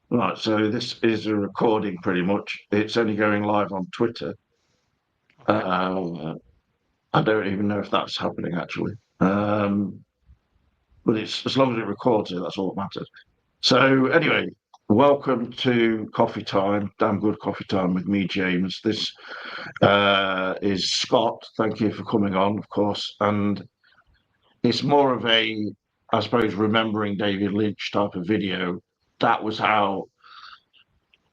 Right, so this is a recording pretty much. It's only going live on Twitter. Okay. Uh, I don't even know if that's happening actually. But it's as long as it records it, that's all that matters. So anyway, welcome to Coffee Time, damn good coffee time with me, James. This is Scott. Thank you for coming on, of course. And it's more of a, I suppose, remembering David Lynch type of video. That was how,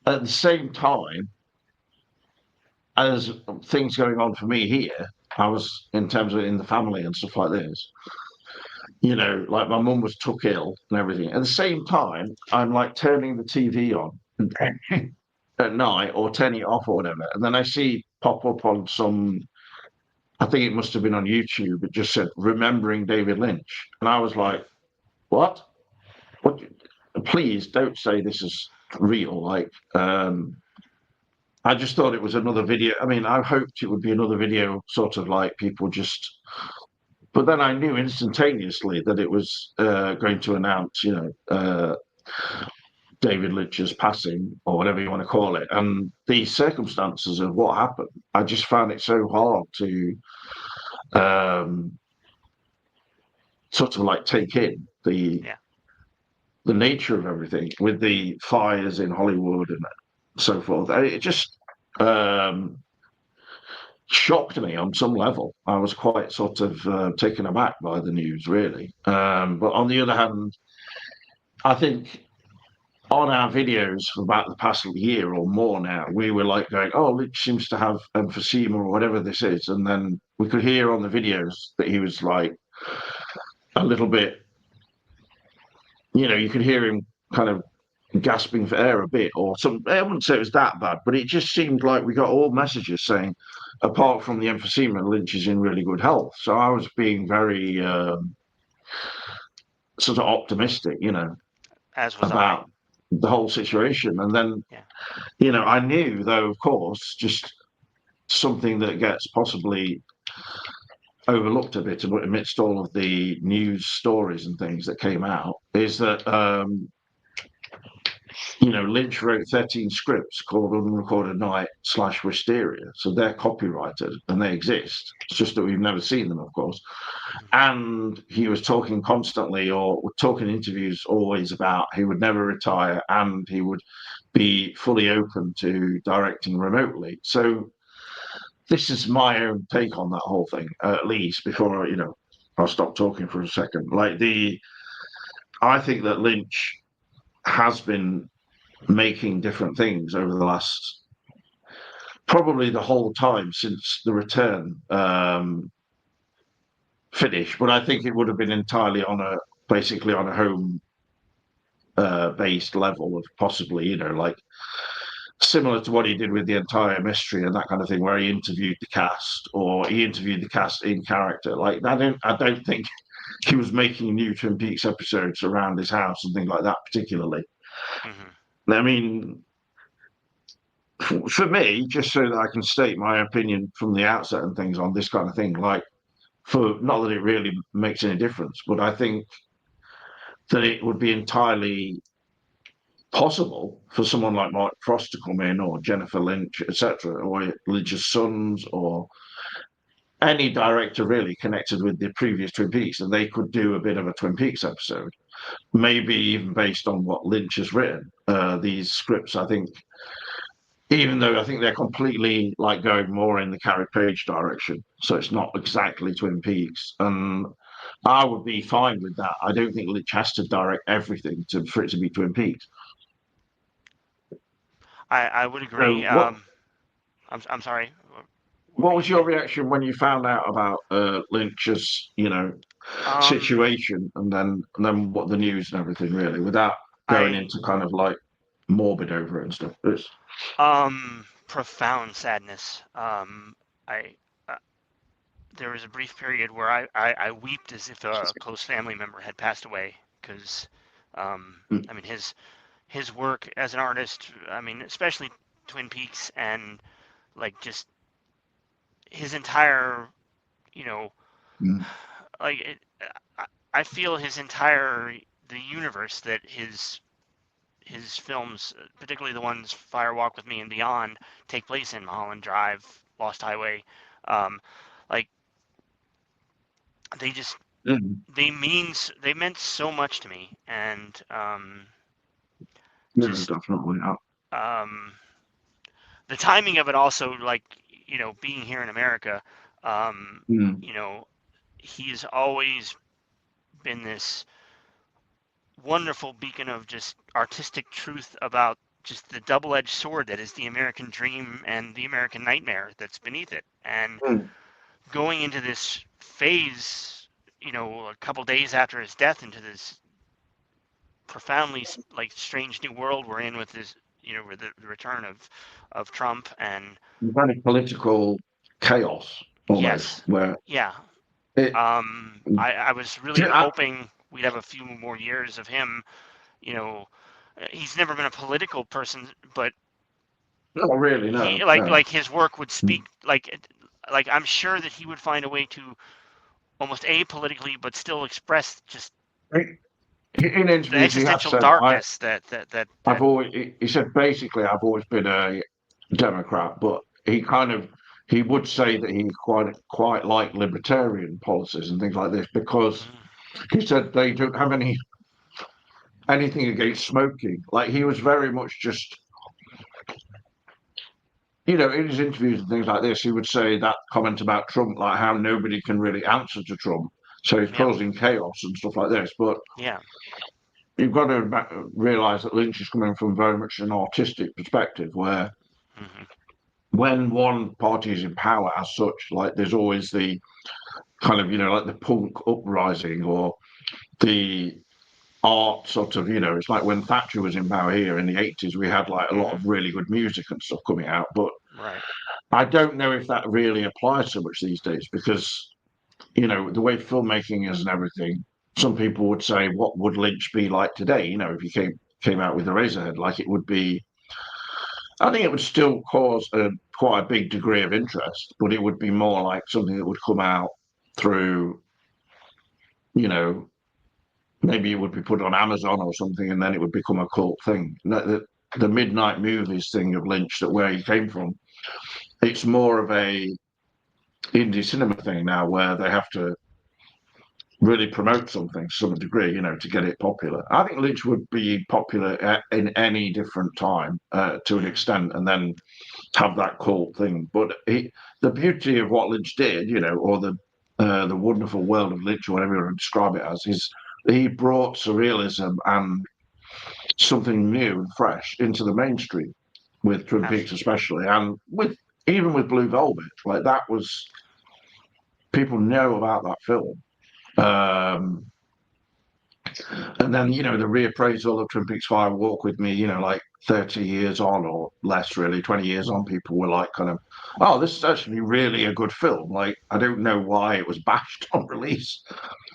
at the same time as things going on for me here, I was in terms of in the family and stuff like this. Like my mum was took ill and everything. At the same time, I'm like turning the TV on at night or turning it off or whatever, and then I see pop up on some. I think it must have been on YouTube. It just said "Remembering David Lynch," and I was Hmm. like, "What? What? Please don't say this is real." I just thought it was another video. I mean, I hoped it would be another video, sort of like people just. But then I knew instantaneously that it was going to announce, David Lynch's passing or whatever you want to call it. And the circumstances of what happened, I just found it so hard to um, sort of like take in Yeah. the nature of everything with the fires in Hollywood and so forth. It just um, shocked me on some level. I was quite sort of taken aback by the news, really. But on the other hand, I think on our videos for about the past year or more now, we were like going, "Oh, Lynch seems to have emphysema or whatever this is," and then we could hear on the videos that he was like a little bit, you could hear him kind of gasping for air a bit, or some. I wouldn't say it was that bad, but it just seemed like we got all messages saying, apart from the emphysema, Lynch is in really good health. So I was being very sort of optimistic, As was I. about the whole situation. And then, Yeah. I knew, though, of course, just something that gets possibly overlooked a bit amidst all of the news stories and things that came out is that Lynch wrote 13 scripts called Unrecorded Night / Wisteria. So they're copyrighted and they exist. It's just that we've never seen them, of course. Hmm. And he was talking constantly or talking in interviews always about he would never retire and he would be fully open to directing remotely. So this is my own take on that whole thing, at least before, I'll stop talking for a second. I think that Lynch has been making different things over the last probably the whole time since the return finish. But I think it would have been entirely on a basically on a home based level of possibly, like similar to what he did with the entire mystery and that kind of thing, where he interviewed the cast or he interviewed the cast in character. Like I don't think he was making new Twin Peaks episodes around his house and things like that particularly. Hmm. I mean, for me, just so that I can state my opinion from the outset and things on this kind of thing, like for not that it really makes any difference, but I think that it would be entirely possible for someone like Mark Frost to come in or Jennifer Lynch, etc., or Lynch's sons or any director really connected with the previous Twin Peaks, and they could do a bit of a Twin Peaks episode, maybe even based on what Lynch has written. These scripts, I think, even though I think they're completely like going more in the Carrie Page direction, so it's not exactly Twin Peaks, and I would be fine with that. I don't think Lynch has to direct everything for it to be Twin Peaks. I would agree. So, what I'm sorry. What were what you was your saying? reaction when you found out about Lynch's, Um, situation, and then what the news and everything, really, without going I into kind of like morbid over it and stuff? Profound sadness. I uh, There was a brief period where I wept as if a close family member had passed away because, Mm, I mean his work as an artist. I mean, especially Twin Peaks and like just his entire, you know, mm, like it, I feel his entire the universe that his his films, particularly the ones Fire Walk with Me and Beyond, take place in Mulholland Drive, Lost Highway. Um, like they just Mm. they meant so much to me, and Yeah, just definitely. um, the timing of it also, like, being here in America, Mm. you know, he's always been this wonderful beacon of just artistic truth about just the double-edged sword that is the American dream and the American nightmare that's beneath it. And Mm. going into this phase, a couple days after his death, into this profoundly like strange new world we're in with this, with the return of Trump and Kind of political chaos almost, yes, where yeah. it. I was really I, hoping we'd have a few more years of him. You know, he's never been a political person, but not really, no, he like no. like his work would speak like I'm sure that he would find a way to almost apolitically, but still express just In the interviews, he has existential said, darkness that I've always. He said basically, I've always been a Democrat, but he would say that he quite liked libertarian policies and things like this because mm, he said they don't have anything against smoking. Like he was very much just, in his interviews and things like this, he would say that comment about Trump, like how nobody can really answer to Trump, so he's yeah, causing chaos and stuff like this. But yeah, you've got to realise that Lynch is coming from very much an artistic perspective, where hmm when one party is in power as such, like there's always the kind of, like the punk uprising or the art sort of, it's like when Thatcher was in power here in the 80s, we had like a lot of hmm really good music and stuff coming out. But right, I don't know if that really applies so much these days because, the way filmmaking is and everything, some people would say, what would Lynch be like today? If he came out with Eraserhead, like it would be, I think it would still cause quite a big degree of interest, but it would be more like something that would come out through, you know, maybe it would be put on Amazon or something, and then it would become a cult thing. The midnight movies thing of Lynch, that where he came from, it's more of a indie cinema thing now, where they have to really promote something to some degree, to get it popular. I think Lynch would be popular in any different time to an hmm extent, and then have that cult thing. But the beauty of what Lynch did, or the wonderful world of Lynch, or whatever you want to describe it as, is he brought surrealism and something new and fresh into the mainstream with Twin Peaks, absolutely, especially, and with even with Blue Velvet. Like that was people know about that film. Um, and then the reappraisal of Twin Peaks Fire Walk with Me, like 30 years on or less, really 20 years on, people were like kind of, oh, this is actually really a good film. Like I don't know why it was bashed on release.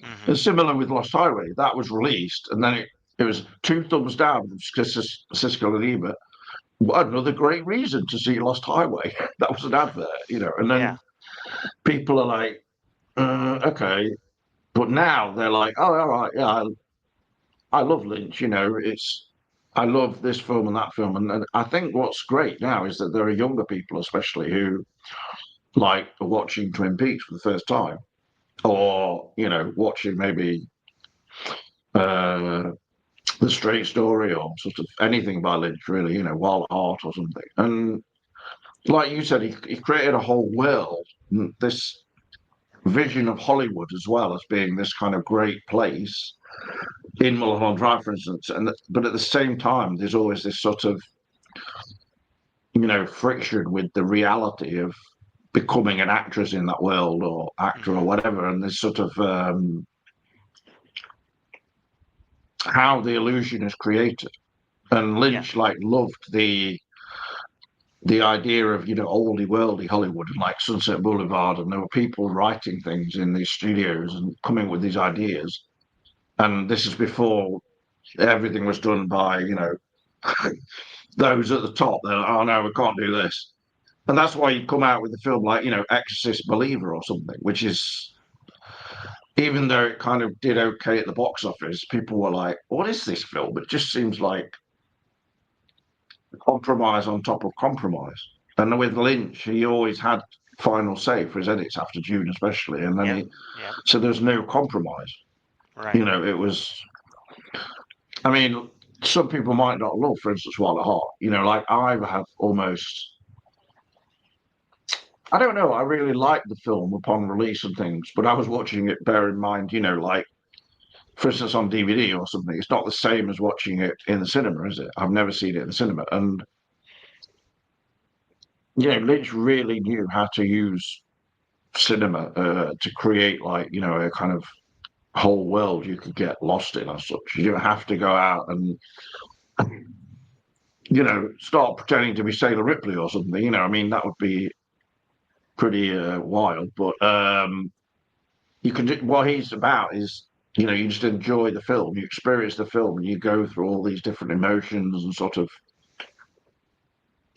hmm It's similar with Lost Highway. That was released and then it was two thumbs down from Siskel and Ebert. What another great reason to see Lost Highway. That was an advert, and yeah, then people are like, okay. But now they're like, oh, all right, yeah, I love Lynch. I love this film and that film, and I think what's great now is that there are younger people, especially, who like are watching Twin Peaks for the first time, hmm or watching maybe uh, The Straight Story or sort of anything by Lynch, really, Wild Heart or something. And like you said, he created a whole world, this vision of Hollywood as well as being this kind of great place in Mulholland Drive, for instance. But at the same time, there's always this sort of friction with the reality of becoming an actress in that world or actor or hmm whatever, and this sort of how the illusion is created. And yeah, Lynch like loved the idea of oldie worldy Hollywood and like Sunset Boulevard, and there were people writing things in these studios and coming with these ideas. And this is before everything was done by those at the top. They're like, oh no, we can't do this. And that's why you come out with a film like, Exorcist Believer or something, which is, even though it kind of did okay at the box office, people were like, what is this film? It just seems like compromise on top of compromise. And with Lynch, he always had final say for his edits after June, especially. And then Yep. Yep. so there's no compromise. Right. It was. I mean, some people might not love, for instance, Wild at Heart. Like I have almost. I don't know. I really liked the film upon release and things, but I was watching it. Bear in mind, like for instance on DVD or something, it's not the same as watching it in the cinema, is it? I've never seen it in the cinema, and Lynch really knew how to use cinema to create like a kind of whole world you could get lost in as such. You don't have to go out and start pretending to be Sailor Ripley or something. I mean that would be pretty wild. But you can do what he's about is you just enjoy the film, you experience the film, and you go through all these different emotions and sort of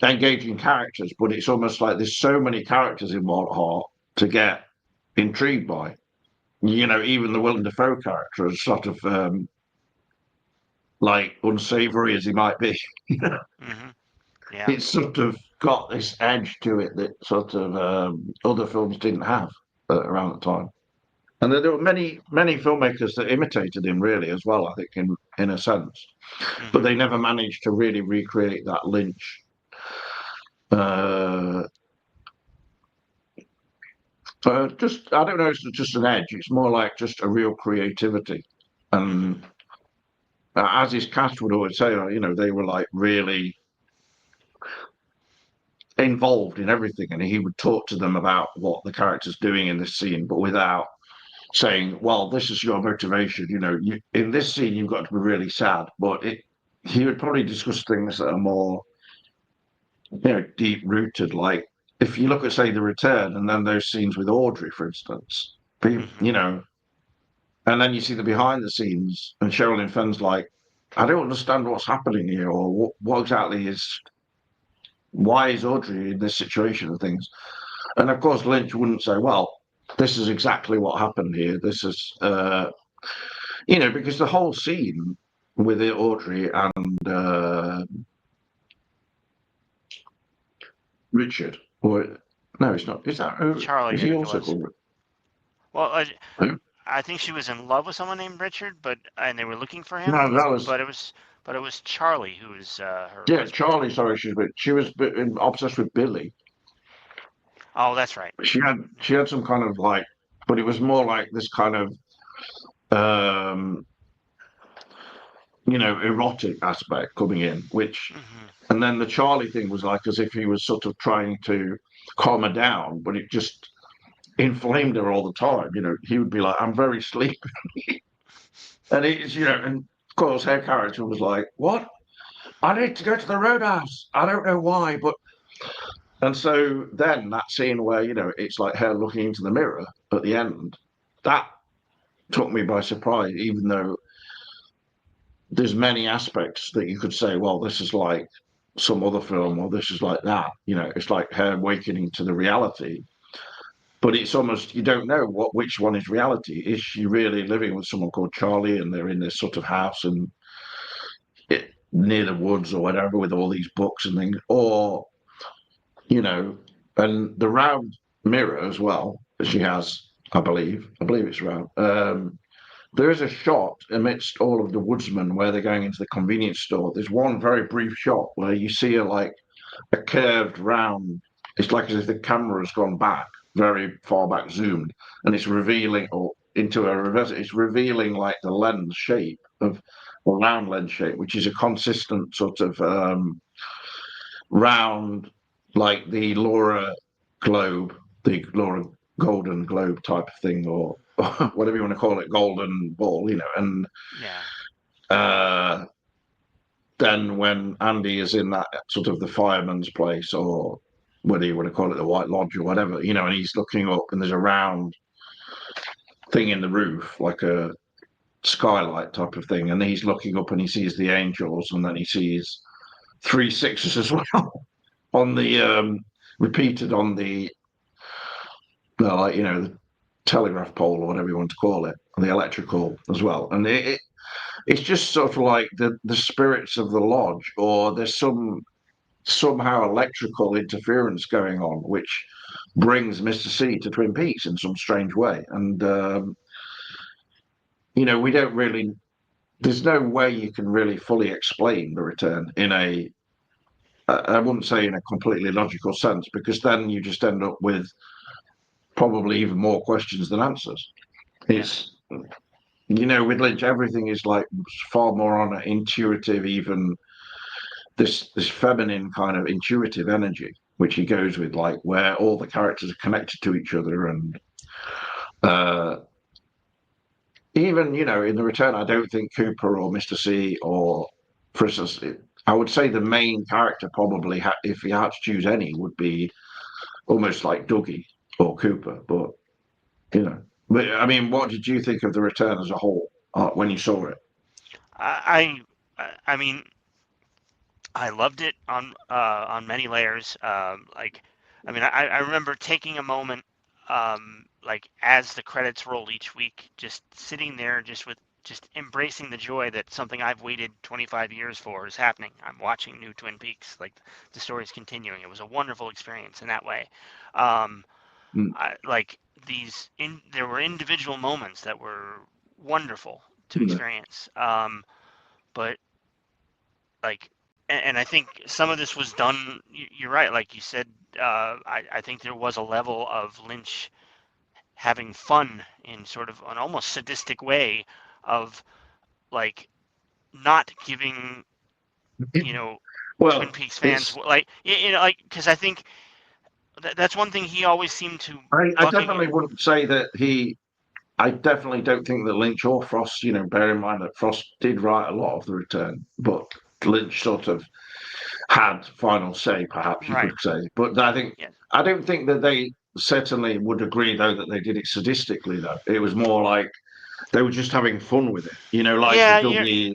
engaging characters. But it's almost like there's so many characters in Wild at Heart to get intrigued by. Even the Willem Dafoe character is sort of like unsavory as he might be. Mm-hmm. Yeah. It's sort of got this edge to it that sort of other films didn't have around the time. And there were many filmmakers that imitated him really as well, I think, in a sense. But Mm-hmm. they never managed to really recreate that Lynch. Uh, just I don't know, it's just an edge. It's more like just a real creativity. Mm-hmm. And as his cast would always say, they were like really involved in everything, and he would talk to them about what the character's doing in this scene, but without saying, "Well, this is your motivation." In this scene, you've got to be really sad, but he would probably discuss things that are more, deep rooted. Like if you look at, say, The Return, and then those scenes with Audrey, for instance, Mm-hmm. and then you see the behind the scenes, and Sherilyn Fenn's like, "I don't understand what's happening here, or what exactly is." Why is Audrey in this situation and things? And of course, Lynch wouldn't say, well, this is exactly what happened here. This is, because the whole scene with Audrey and Richard, or no, it's not. Is that Charlie, is I he think it also was. called? Well, Who? I think she was in love with someone named Richard, and they were looking for him. No, that was But it was Charlie who was her yeah, husband. Charlie. Sorry, she was obsessed with Billy. Oh, that's right. She had some kind of like, but it was more like this kind of um, erotic aspect coming in, which Mm-hmm. and then the Charlie thing was like as if he was sort of trying to calm her down, but it just inflamed her all the time. He would be like, "I'm very sleepy," and and of course her character was like, "What? I need to go to the roadhouse. I don't know why, but." And so then that scene where it's like her looking into the mirror at the end, that took me by surprise. Even though there's many aspects that you could say, well, this is like some other film, or this is like that. It's like her awakening to the reality. But it's almost you don't know which one is reality. Is she really living with someone called Charlie, and they're in this sort of house and near the woods or whatever with all these books and things, or and the round mirror as well that she has. I believe it's round. There is a shot amidst all of the woodsmen where they're going into the convenience store. There's one very brief shot where you see a curved round. It's like as if the camera has gone back, very far back, zoomed, and it's revealing or into a reverse. It's revealing like the lens shape of a round lens shape, which is a consistent sort of round, like the Laura Globe, the Laura Golden Globe type of thing, or whatever you want to call it, golden ball, and Yeah. uh, then when Andy is in that sort of the fireman's place, or whether you want to call it the White Lodge or whatever, and he's looking up and there's a round thing in the roof, like a skylight type of thing, and he's looking up and he sees the angels, and then he sees three sixes as well on the repeated on the like the telegraph pole or whatever you want to call it, the electrical as well, and it's just sort of like the spirits of the lodge, or there's some. somehow electrical interference going on, which brings Mr. C to Twin Peaks in some strange way. And we don't really. There's no way you can really fully explain the return in a. I wouldn't say in a completely logical sense, because then you just end up with probably even more questions than answers. Yeah. It's with Lynch, everything is like far more on an intuitive, even this feminine kind of intuitive energy, which he goes with, like where all the characters are connected to each other, and uh, even in the return, I don't think Cooper or Mr. C or Princess. I would say the main character probably, if he had to choose any, would be almost like Dougie or Cooper. But I mean, what did you think of the return as a whole when you saw it? I mean, I loved it on many layers. I mean, I remember taking a moment, like as the credits rolled each week, just sitting there, just embracing the joy that something I've waited 25 years for is happening. I'm watching new Twin Peaks, like the story's continuing. It was a wonderful experience in that way. Um, Mm. like there were individual moments that were wonderful to Mm. experience. But like and I think some of this was done. You're right, like you said. I think there was a level of Lynch having fun in sort of an almost sadistic way of like not giving Twin Well, Peaks fans it's like like because I think that's one thing he always seemed to I bucking. definitely wouldn't say that he. I definitely don't think that Lynch or Frost, bear in mind that Frost did write a lot of the return, but Lynch sort of had final say, perhaps you could Right. say. But Yes. I don't think that they certainly would agree though that they did it sadistically. Though it was more like they were just having fun with it, like the Yeah, Dougie.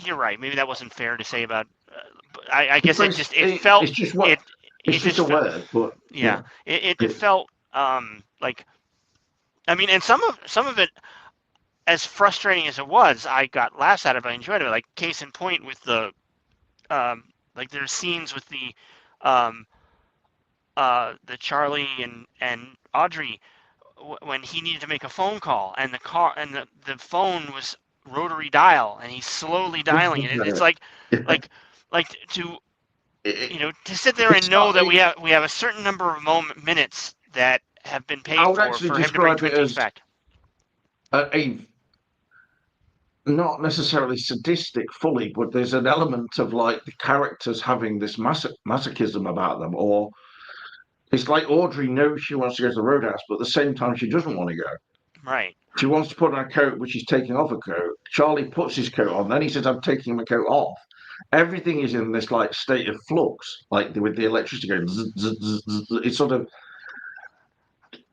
you're right. Maybe that wasn't fair to say about. But I guess it Because just it felt it's just what it it's it just just a felt. word, but Yeah, it it, felt like I mean, and some of it, as frustrating as it was, I got laughs out of it. I enjoyed it. Like case in point with the um, like there's scenes with um, the Charlie and Audrey when he needed to make a phone call and the phone was rotary dial and he's slowly dialing it. It's like like to to sit there and it's know not. that we have a certain number of minutes that have been I paid would actually for him to bring describe Twin it Peaks as back. a not necessarily sadistic fully, but there's an element of like the characters having this masochism about them, or it's like Audrey knows she wants to go to the Roadhouse, but at the same time she doesn't want to go. Right. She wants to put on a coat, but she's taking off a coat. Charlie puts his coat on, then he says, "I'm taking my coat off." Everything is in this like state of flux, like with the electricity going. Zzz, zzz, zzz, zzz. It's sort of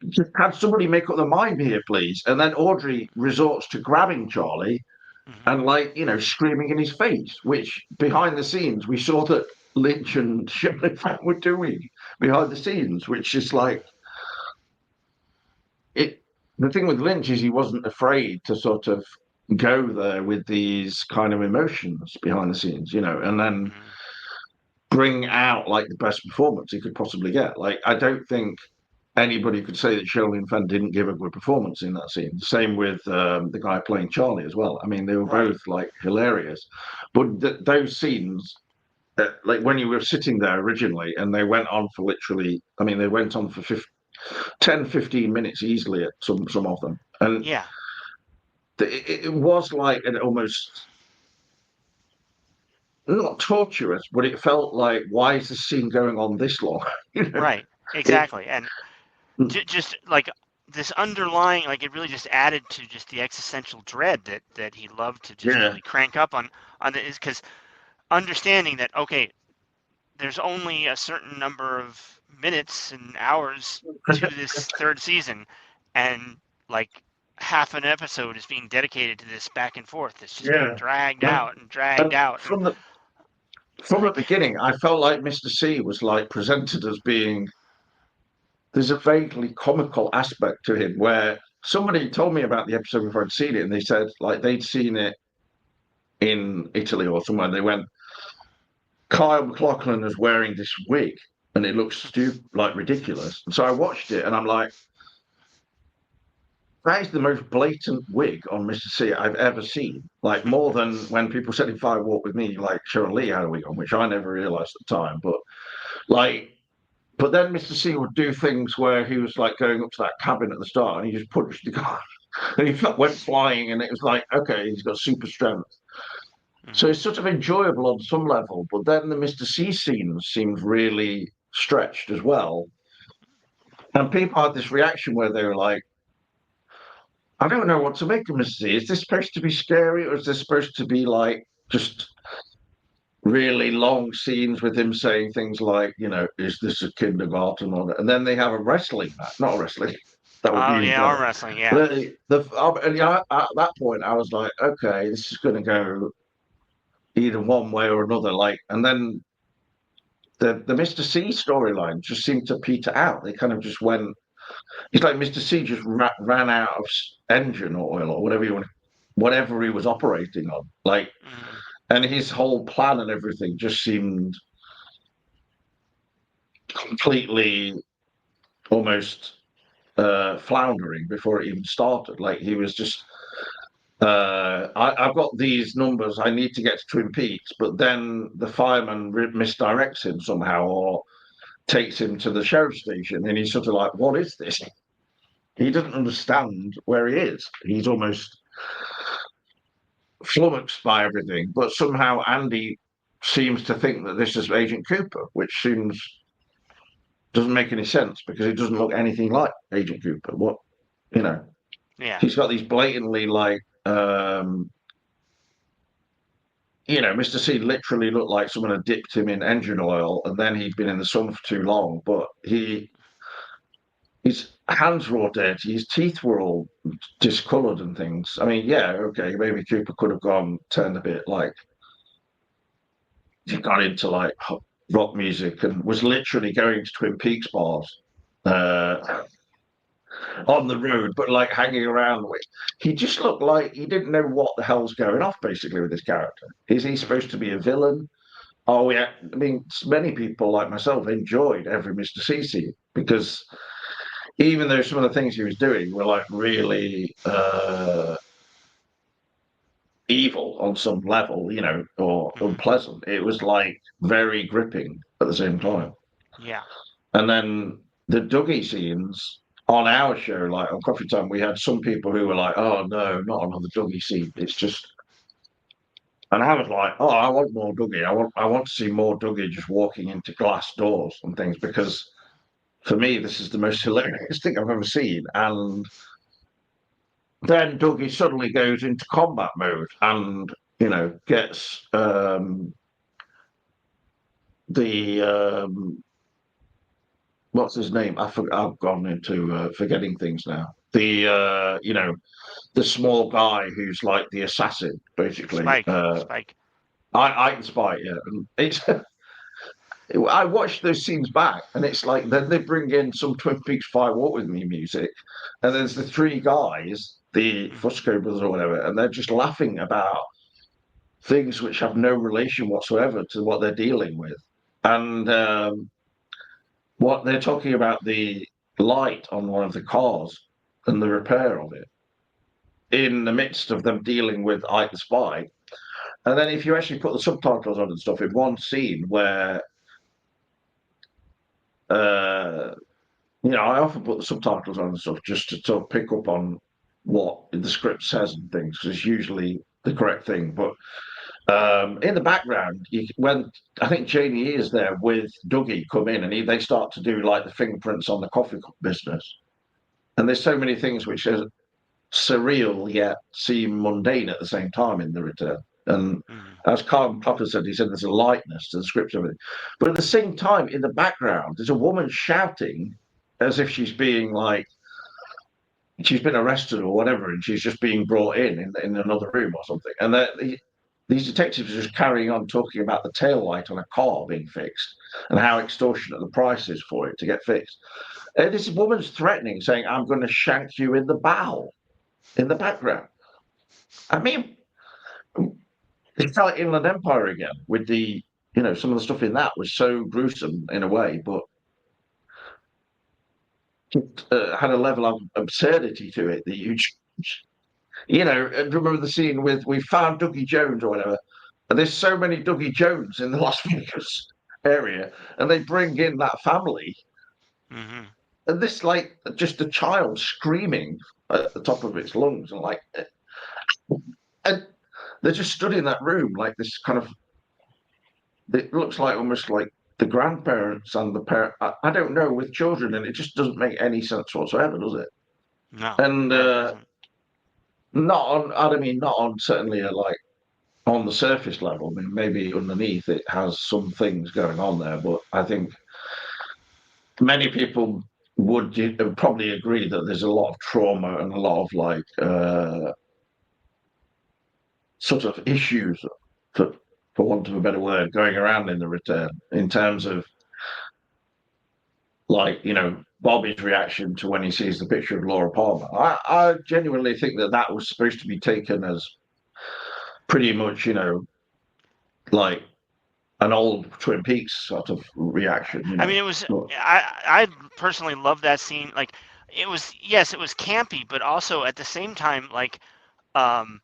just have somebody make up their mind here, please. And then Audrey resorts to grabbing Charlie Hmm. and screaming in his face, which behind the scenes we saw that Lynch and Shirley were doing behind the scenes, which is like it. The thing with Lynch is he wasn't afraid to sort of go there with these kind of emotions behind the scenes, and then Hmm. bring out like the best performance he could possibly get. Like I don't think anybody could say that Shirley and Fenn didn't give a good performance in that scene. Same with the guy playing Charlie as well. I mean, they were Right. both like hilarious. But those scenes, like when you were sitting there originally, and they went on for literally, I mean, they went on for 10, 15 minutes easily at some of them. And Yeah. it was like an almost not torturous, but it felt like, why is the scene going on this long? you know, Right. it, Exactly. And just like this underlying, like it really just added to just the existential dread that he loved to just yeah. really crank up on the is because understanding that okay, there's only a certain number of minutes and hours to this third season, and like half an episode is being dedicated to this back and forth. It's just being Yeah. dragged And, out and dragged and out, and from the like beginning, I felt like Mr. C was like presented as being there's a vaguely comical aspect to him where somebody told me about the episode before I'd seen it, and they said like they'd seen it in Italy or somewhere. They went, Kyle MacLachlan is wearing this wig, and it looks stupid, like ridiculous. And so I watched it, and I'm like, that is the most blatant wig on Mr. C I've ever seen. Like more than when people said in Fire Walk with Me, like Sharon Lee had a wig on, which I never realised at the time. Like, but then Mr. C would do things where he was like going up to that cabin at the start, and he just punched the guy, and he went flying, and it was like, okay, he's got super strength. So it's sort of enjoyable on some level, but then the Mr. C scenes seemed really stretched as well. And people had this reaction where they were like, I don't know what to make of Mr. C. Is this supposed to be scary, or is this supposed to be like just really long scenes with him saying things like, is this a kindergarten or not? And then they have a wrestling match, not a wrestling. That would be Oh even yeah, better. arm wrestling. Yeah. And at that point, I was like, okay, this is going to go either one way or another. Like, and then the Mr. C storyline just seemed to peter out. They kind of just went. It's like Mr. C just ran out of engine oil or whatever he was operating on. Like, Mm-hmm. and his whole plan and everything just seemed completely almost floundering before it even started. Like he was just. I've got these numbers. I need to get to Twin Peaks, but then the fireman misdirects him somehow, or takes him to the sheriff's station, and he's sort of like, "What is this?" He doesn't understand where he is. He's almost flummoxed by everything. But somehow Andy seems to think that this is Agent Cooper, which seems doesn't make any sense because it doesn't look anything like Agent Cooper. What you know, Yeah. he's got these blatantly like. Mr. C literally looked like someone had dipped him in engine oil, and then he'd been in the sun for too long. But his hands were all dirty, his teeth were all discoloured and things. I mean, yeah, okay, maybe Cooper could have turned a bit like he got into like rock music and was literally going to Twin Peaks bars on the road, but like hanging around with. He just looked like he didn't know what the hell's going off basically with his character. Is he supposed to be a villain? Oh yeah, I mean, many people like myself enjoyed every Mr. CC because even though some of the things he was doing were like really evil on some level, or Mm-hmm. unpleasant, it was like very gripping at the same Mm-hmm. time. Yeah. And then the Dougie scenes on our show, like on Coffee Time, we had some people who were like, "Oh no, not another Dougie scene." It's just, and I was like, "Oh, I want more Dougie. I want to see more Dougie just walking into glass doors and things because." For me, this is the most hilarious thing I've ever seen. And then Dougie suddenly goes into combat mode and, gets the what's his name? I've gone into forgetting things now. The small guy who's like the assassin, basically. Spike. Spike. I can spy, yeah. And it's I watched those scenes back, and it's like then they bring in some Twin Peaks Fire Walk with Me music, and there's the three guys, the Mm-hmm. Fusco brothers or whatever, and they're just laughing about things which have no relation whatsoever to what they're dealing with, and what they're talking about the light on one of the cars and the repair of it in the midst of them dealing with Ike the Spy. And then if you actually put the subtitles on and stuff in one scene where uh, I often put the subtitles on and stuff just to sort of pick up on what the script says and things because it's usually the correct thing. But in the background, when I think Janie is there with Dougie come in and they start to do like the fingerprints on the coffee cup business. And there's so many things which are surreal yet seem mundane at the same time in the return. And Mm-hmm. as Carl Potter said, he said there's a lightness to the script of it. But at the same time, in the background, there's a woman shouting as if she's being like, she's been arrested or whatever, and she's just being brought in another room or something. And these detectives are just carrying on talking about the tail light on a car being fixed and how extortionate the price is for it to get fixed. And this woman's threatening, saying, "I'm going to shank you in the bowel," in the background. I mean, it's like Inland Empire again with the some of the stuff in that was so gruesome in a way, but it had a level of absurdity to it that remember the scene with we found Dougie Jones or whatever, and there's so many Dougie Jones in the Las Vegas area, and they bring in that family, Hmm. and this like just a child screaming at the top of its lungs, and they're just stood in that room like this kind of. It looks like almost like the grandparents and the parent. I don't know with children, and it just doesn't make any sense whatsoever, does it? No, And no, it doesn't. not on. I mean, not on certainly like on the surface level. I mean, maybe underneath it has some things going on there, but I think many people would probably agree that there's a lot of trauma and a lot of like sort of issues, for for want of a better word, going around in the return in terms of like Bobby's reaction to when he sees the picture of Laura Palmer. I genuinely think that that was supposed to be taken as pretty much like an old Twin Peaks sort of reaction. I mean, it was. But, I personally love that scene. Like, it was. Yes, it was campy, but also at the same time, um,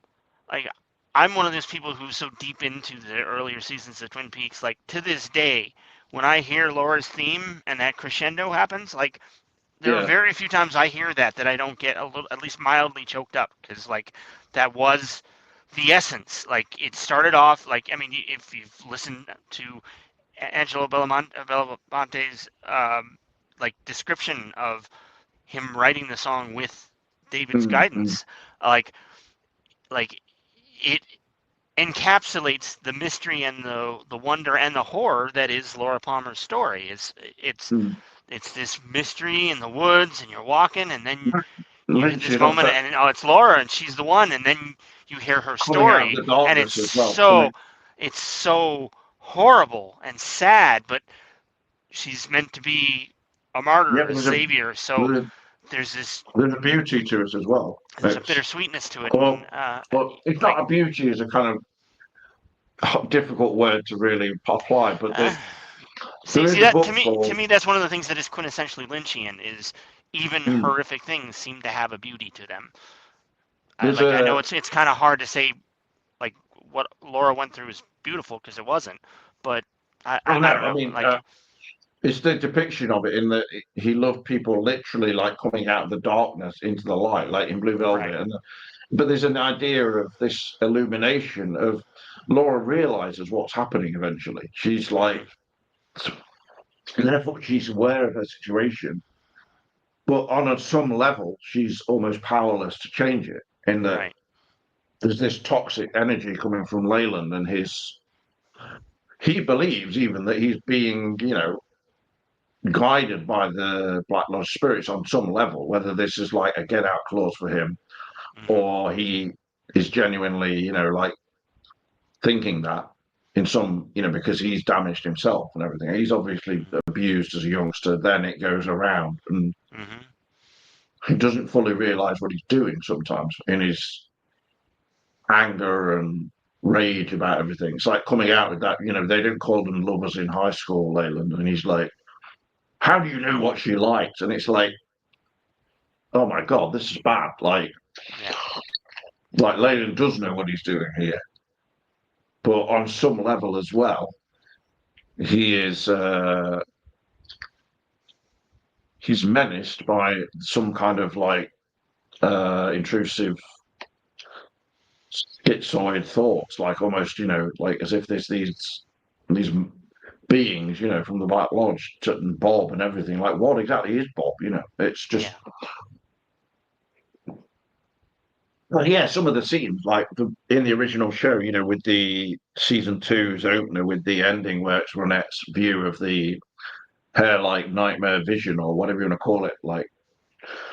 like I'm one of those people who's so deep into the earlier seasons of Twin Peaks. Like to this day, when I hear Laura's theme and that crescendo happens, like there are yeah, very few times I hear that I don't get a little, at least mildly choked up, because like that was the essence. Like it started off like, I mean, if you've listened to Angelo Belamonte's like description of him writing the song with David's mm, mm, guidance, like like it encapsulates the mystery and the wonder and the horror that is Laura Palmer's story. It's mm. it's this mystery in the woods, and you're walking, and then you hit Lynch this is off moment, that and oh, it's Laura, and she's the one, and then you hear her coming out of story, the and darkness as well. Coming, it's so horrible and sad, but she's meant to be a yeah, martyr, a savior. So there's there's this there's a beauty to it as well. there's a It's bittersweetness to it, and but it's like not a beauty as a kind of difficult word to really apply. But uh, there see is a that book to called me that's one of the things that is quintessentially Lynchian is even mm, horrific things seem to have a beauty to them. there's I know a it's kind of hard to say like what Laura went through is beautiful because it wasn't, but I know. I don't I know. mean, Like it's the depiction of it in that he loved people literally like coming out of the darkness into the light, like in Blue right. Velvet. But there's an idea of this illumination of Laura realizes what's happening eventually. She's like, Hmm. therefore, she's aware of her situation, but on some level, she's almost powerless to change it. In that Right. there's this toxic energy coming from Leyland, and he believes even that he's being, guided by the Black Lodge spirits on some level, whether this is like a get out clause for him Hmm. or he is genuinely, like thinking that in some, because he's damaged himself and everything. He's obviously Hmm. abused as a youngster, then it goes around and Hmm. he doesn't fully realize what he's doing sometimes in his anger and rage about everything. It's like coming out with that, they didn't call them lovers in high school, Leyland. And he's like, how do you know what she likes? And it's oh my God, this is bad. Yeah. Like Leyland does know what he's doing here, but on some level as well, he is he's menaced by some kind of like intrusive schizoid thoughts, like almost like as if there's these beings, from the Black Lodge and Bob and everything. Like, what exactly is Bob? It's just Yeah. well, yeah, some of the scenes, like in the original show, with the season two's opener, with the ending where it's Ronette's view of the hair-like nightmare vision, or whatever you want to call it, like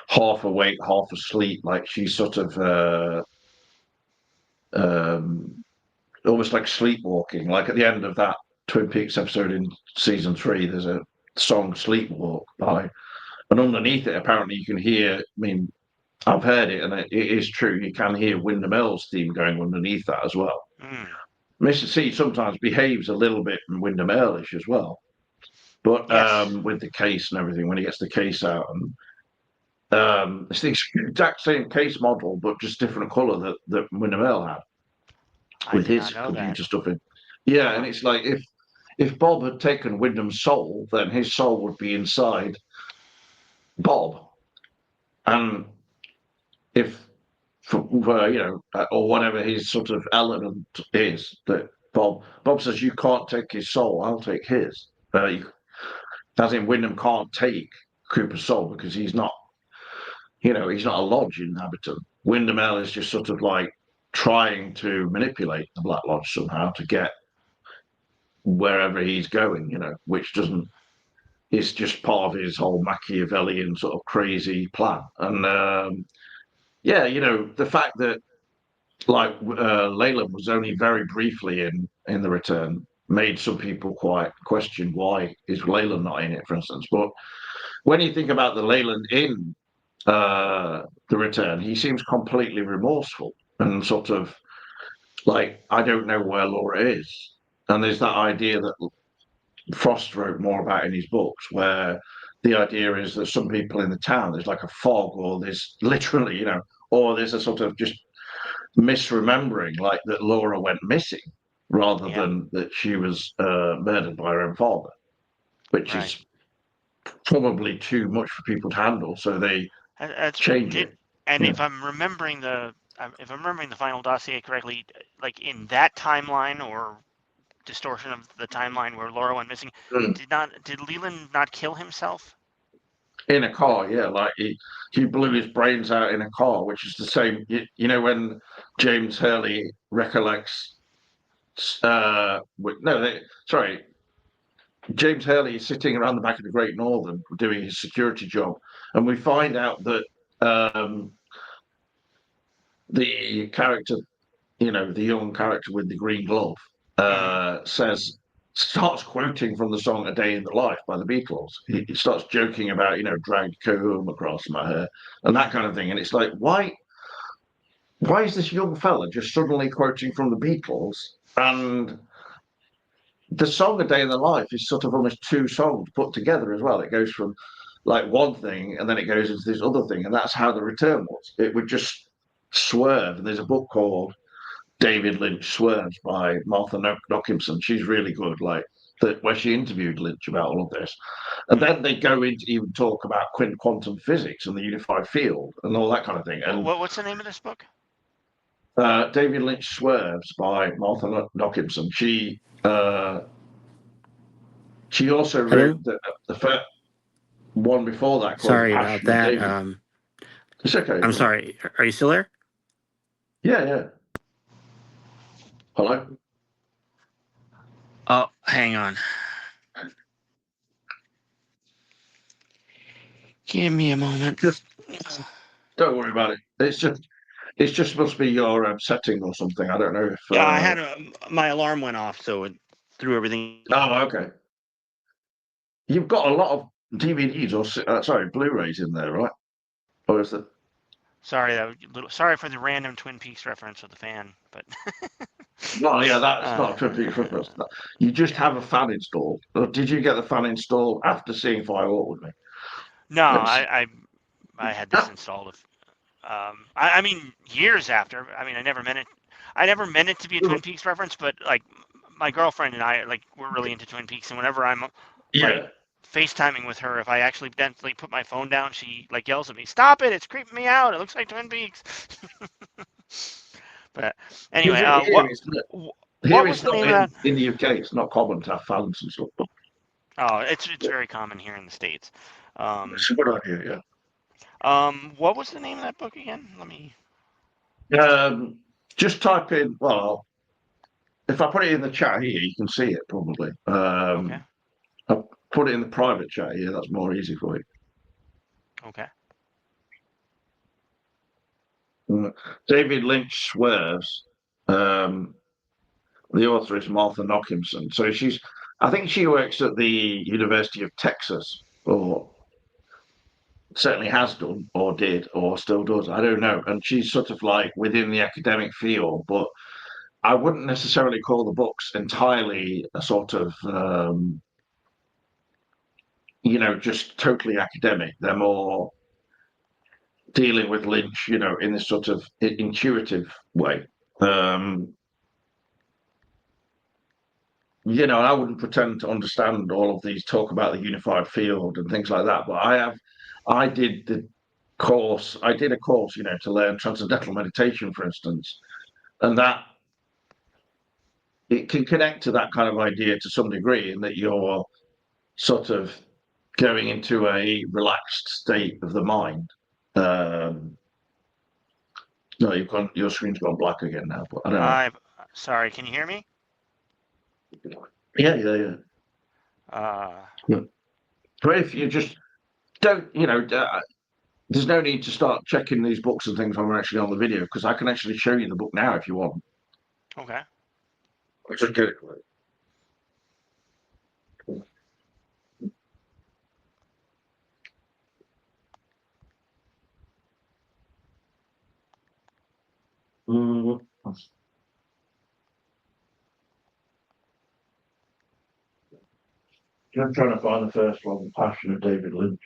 half awake, half asleep, like she's sort of um, almost like sleepwalking. Like at the end of that Twin Peaks episode in season three, there's a song "Sleepwalk" by, and underneath it, apparently you can hear. I mean, I've heard it, and it is true. You can hear Wyndham Earl's theme going underneath that as well. Mm. Mr. C sometimes behaves a little bit Wyndham Earlish as well, but Yes, with the case and everything when he gets the case out, and it's the exact same case model but just different colour that Wyndham Earl had I with did his not know that. computer stuff in. Yeah, and Huh. it's like if Bob had taken Wyndham's soul, then his soul would be inside Bob, and if or whatever his sort of element is that Bob says you can't take his soul, I'll take his. As in Wyndham can't take Cooper's soul because he's not a lodge inhabitant. Wyndham L is just sort of like trying to manipulate the Black Lodge somehow to get wherever he's going, which doesn't. It's just part of his whole Machiavellian sort of crazy plan. And yeah, the fact that like Leyland was only very briefly in the return made some people quite question why is Leyland not in it, for instance. But when you think about the Leyland in the return, he seems completely remorseful and sort of like, I don't know where Laura is. And there's that idea that Frost wrote more about in his books, where the idea is that some people in the town, there's like a fog, or there's literally, or there's a sort of just misremembering, like that Laura went missing rather Yeah, than that she was murdered by her own father, which right. is probably too much for people to handle. So they That's change did, it. and Yeah. if I'm remembering the final dossier correctly, like in that timeline or distortion of the timeline where Laura went missing, Mm. did Leland not kill himself? In a car, yeah, like he blew his brains out in a car, which is the same. When James Hurley recollects. No, sorry, James Hurley is sitting around the back of the Great Northern doing his security job, and we find out that the character, the young character with the green glove, Mm-hmm. starts quoting from the song "A Day in the Life" by the Beatles. He starts joking about, dragged comb across my hair and that Mm-hmm. kind of thing, and it's like, why is this young fella just suddenly quoting from the Beatles? And the song "A Day in the Life" is sort of almost two songs put together as well. It goes from like one thing and then it goes into this other thing, and that's how the return was. It would just swerve. And there's a book called David Lynch Swerves by Martha Nockimson. She's really good, like where she interviewed Lynch about all of this. And Mm-hmm. then they go into even talk about quantum physics and the unified field and all that kind of thing. And What's the name of this book? David Lynch Swerves by Martha Nockimson. She also wrote Hello. the first one before that called The Sorry about Passion of that. David. It's okay. I'm sorry. Are you still there? Yeah, yeah. Hello? Oh, hang on. Give me a moment. Just don't worry about it. It's just must be your setting or something. I don't know if. Yeah, I had my alarm went off, so it threw everything. Oh, okay. You've got a lot of DVDs or sorry, Blu-rays in there, right? Or is it? Sorry, sorry for the random Twin Peaks reference with the fan, but No, yeah, that's uh, not a trippy Christmas. You just yeah. have a fan installed. Or did you get the fan installed after seeing Firewalk with me? No, It's, I had this installed. I mean years after. I mean, I never meant it. I never meant it to be a Twin Peaks reference, but like my girlfriend and I, like, we're really into Twin Peaks, and whenever I'm like yeah. FaceTiming with her, if I accidentally put my phone down, she like yells at me, "Stop it! It's creeping me out. It looks like Twin Peaks." But anyway, Here it's what here was it's the not name of that? in the UK. It's not common to have fans and stuff. But Oh, it's very common here in the States. Um, it's a good idea. what was the name of that book again? Let me. Yeah. Just type in. Well, if I put it in the chat here, you can see it probably. Okay. I'll put it in the private chat here. That's more easy for you. Okay. David Lynch swerves. Um, the author is Martha Nockimson. So I think she works at the University of Texas, or certainly has done, or did, or still does. I don't know. And she's sort of like within the academic field, but I wouldn't necessarily call the books entirely a sort of just totally academic. They're more dealing with Lynch, in this sort of intuitive way. I wouldn't pretend to understand all of these talk about the unified field and things like that, but I did I did a course, to learn transcendental meditation, for instance, and that it can connect to that kind of idea to some degree, in that you're sort of going into a relaxed state of the mind. No, your screen's gone black again now, but I don't know. I'm sorry. Can you hear me? Yeah. Uh, But if you just don't, there's no need to start checking these books and things when we're actually on the video, because I can actually show you the book now if you want. okay. Just get it. Mm, I'm trying to find the first one, The Passion of David Lynch.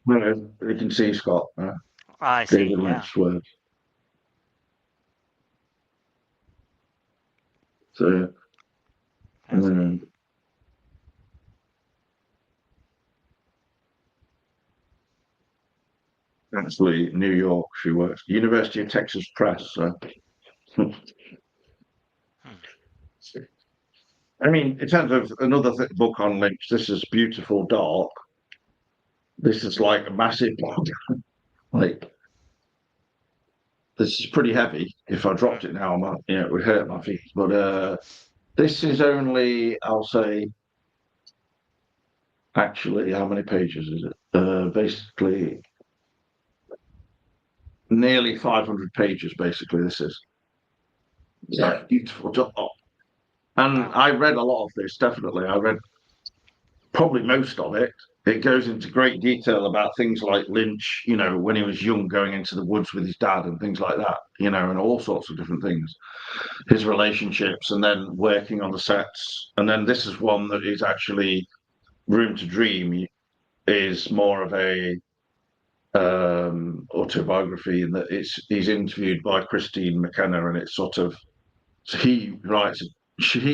Well, you can see Scott, I see. David Yeah. Lynch's work. So, Fascinating. actually, New York, she works. University of Texas Press. So. Hmm. I mean, in terms of another book on Lynch, this is Beautiful Dark. This is like a massive book. Like, this is pretty heavy. If I dropped it now, it would hurt my feet. But this is only, I'll say, actually, how many pages is it? Basically, nearly 500 pages. Basically, this is. Yeah, Beautiful Dark. And Wow. I read a lot of this. Definitely, I read probably most of it. It goes into great detail about things like Lynch, when he was young, going into the woods with his dad and things like that, and all sorts of different things. His relationships, and then working on the sets. And then this is one that is actually Room to Dream is more of a autobiography, in that he's interviewed by Christine McKenna, and it's sort of, so he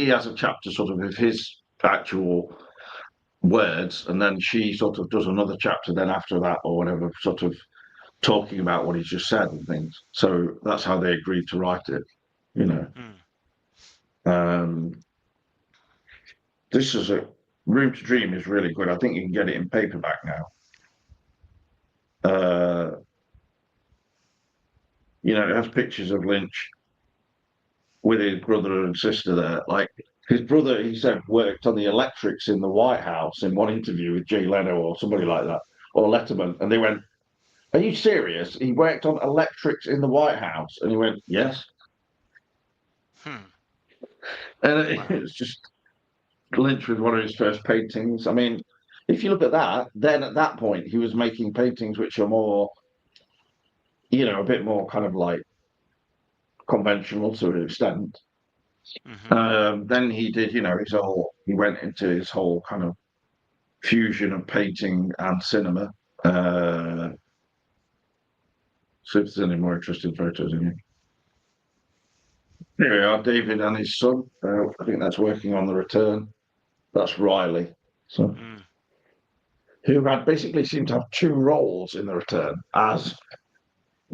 has a chapter sort of his actual words, and then she sort of does another chapter then after that or whatever, sort of talking about what he's just said and things. So that's how they agreed to write it, you know. Hmm. Um, this is a Room to Dream is really good. I think you can get it in paperback now. It has pictures of Lynch with his brother and sister there. Like, his brother, he said, worked on the electrics in the White House in one interview with Jay Leno or somebody like that, or Letterman, and they went, "Are you serious? He worked on electrics in the White House?" And he went, "Yes." Hmm. And Wow. it's just Lynch with one of his first paintings. I mean, if you look at that, then at that point he was making paintings which are more, a bit more kind of like conventional to an extent. Hmm. Then he did, he went into his whole kind of fusion of painting and cinema. So if there's any more interesting photos in here. Here we are, David and his son. I think that's working on the return. That's Riley. So, Mm. who had basically seemed to have two roles in the return as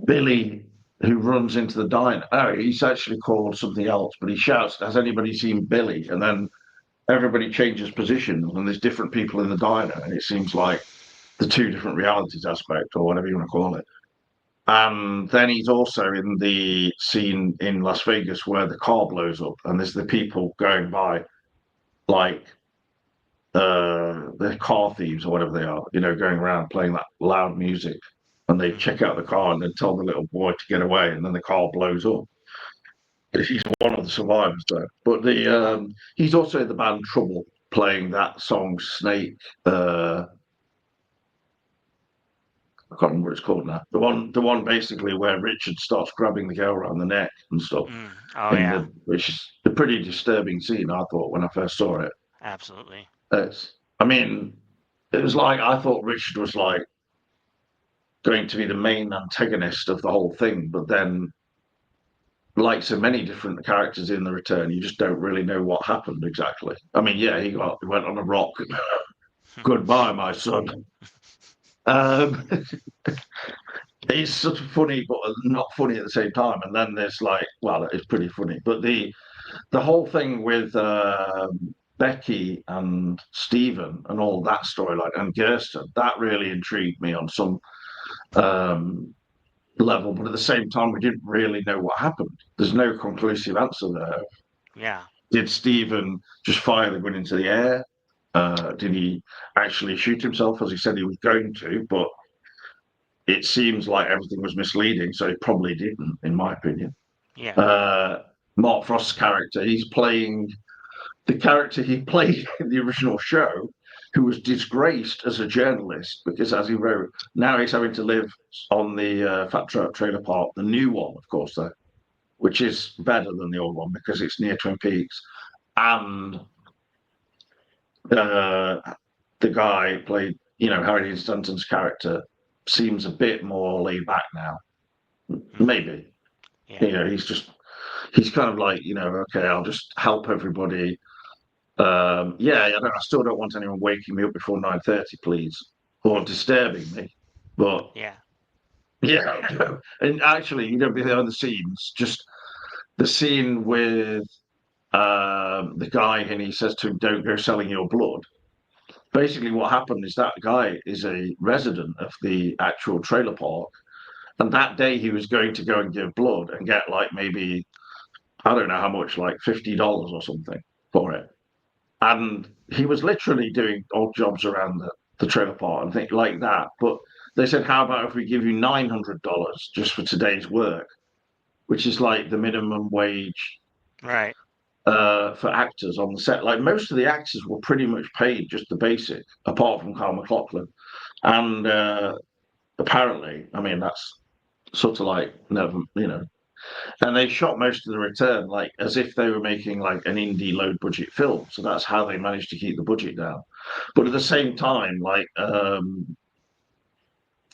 Billy, who runs into the diner. Oh, he's actually called something else, but he shouts, "Has anybody seen Billy?" And then everybody changes positions, and there's different people in the diner, and it seems like the two different realities aspect, or whatever you want to call it. And then he's also in the scene in Las Vegas where the car blows up, and there's the people going by, like the car thieves or whatever they are, going around playing that loud music, and they check out the car and then tell the little boy to get away, and then the car blows up. He's one of the survivors, though. But he's also in the band Trouble, playing that song Snake. I can't remember what it's called now. The one basically where Richard starts grabbing the girl around the neck and stuff. Oh yeah, Which is a pretty disturbing scene, I thought, when I first saw it. absolutely. I mean, it was like I thought Richard was like going to be the main antagonist of the whole thing, but then, like so many different characters in the return, you just don't really know what happened exactly. I mean, yeah, he went on a rock. Goodbye, my son. Um, It's sort of funny, but not funny at the same time. And then there's like, well, it's pretty funny, but the whole thing with Becky and Stephen and all that storyline and Kirsten, that really intrigued me on some um, level. But at the same time, we didn't really know what happened. There's no conclusive answer there. Yeah. Did Stephen just fire the gun into the air? Did he actually shoot himself as he said he was going to? But it seems like everything was misleading, so he probably didn't, in my opinion. Yeah. Mark Frost's character, he's playing the character he played in the original show, who was disgraced as a journalist because, as he wrote, now he's having to live on the Fat Truck Trailer Park, the new one, of course, though, which is better than the old one because it's near Twin Peaks. And the guy played, Harry Dean Stanton's character seems a bit more laid back now. Maybe. Yeah. He's kind of like, okay, I'll just help everybody. I still don't want anyone waking me up before 9:30, please, or disturbing me. But Yeah. yeah, and actually, behind the scenes, just the scene with the guy, and he says to him, "Don't go selling your blood." Basically, what happened is that guy is a resident of the actual trailer park, and that day he was going to go and give blood and get like maybe I don't know how much, like $50 or something for it. And he was literally doing odd jobs around the trailer park and things like that. But they said, how about if we give you $900 just for today's work, which is like the minimum wage Right. for actors on the set. Like most of the actors were pretty much paid just the basic, apart from Carl McLaughlin. And apparently, I mean, that's sort of like, never, and they shot most of the return like as if they were making like an indie low budget film. So that's how they managed to keep the budget down. But at the same time, like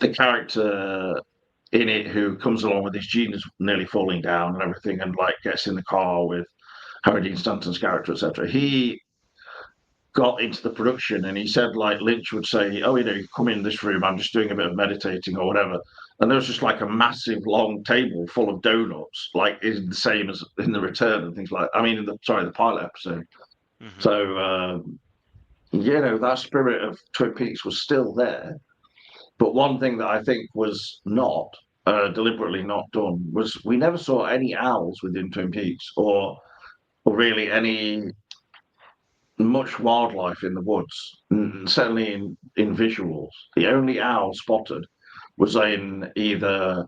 the character in it who comes along with his jeans nearly falling down and everything, and like gets in the car with Harry Dean Stanton's character, etc. He got into the production and he said like Lynch would say, "Oh, you come in this room, I'm just doing a bit of meditating or whatever." And there was just like a massive long table full of donuts, like is the same as in the return and things like I mean the pilot episode. Mm-hmm. So that spirit of Twin Peaks was still there. But one thing that I think was not deliberately not done was we never saw any owls within Twin Peaks or really any much wildlife in the woods, certainly in visuals. The only owl spotted was in either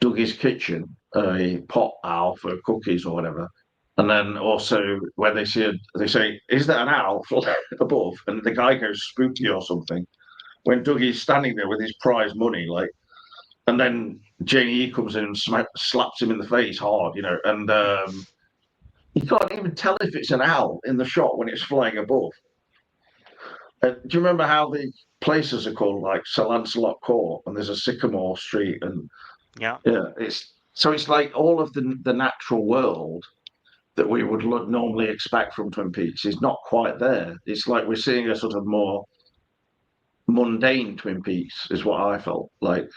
Dougie's kitchen, a pot owl for cookies or whatever, and then also where they say, "Is that an owl above?" And the guy goes spooky or something. When Dougie's standing there with his prize money, like, and then Janie comes in and slaps him in the face hard, and you can't even tell if it's an owl in the shot when it's flying above. Do you remember how the places are called, like Sir Lancelot Court, and there's a Sycamore Street, and Yeah. it's like all of the natural world that we would normally expect from Twin Peaks is not quite there. It's like we're seeing a sort of more mundane Twin Peaks, is what I felt like.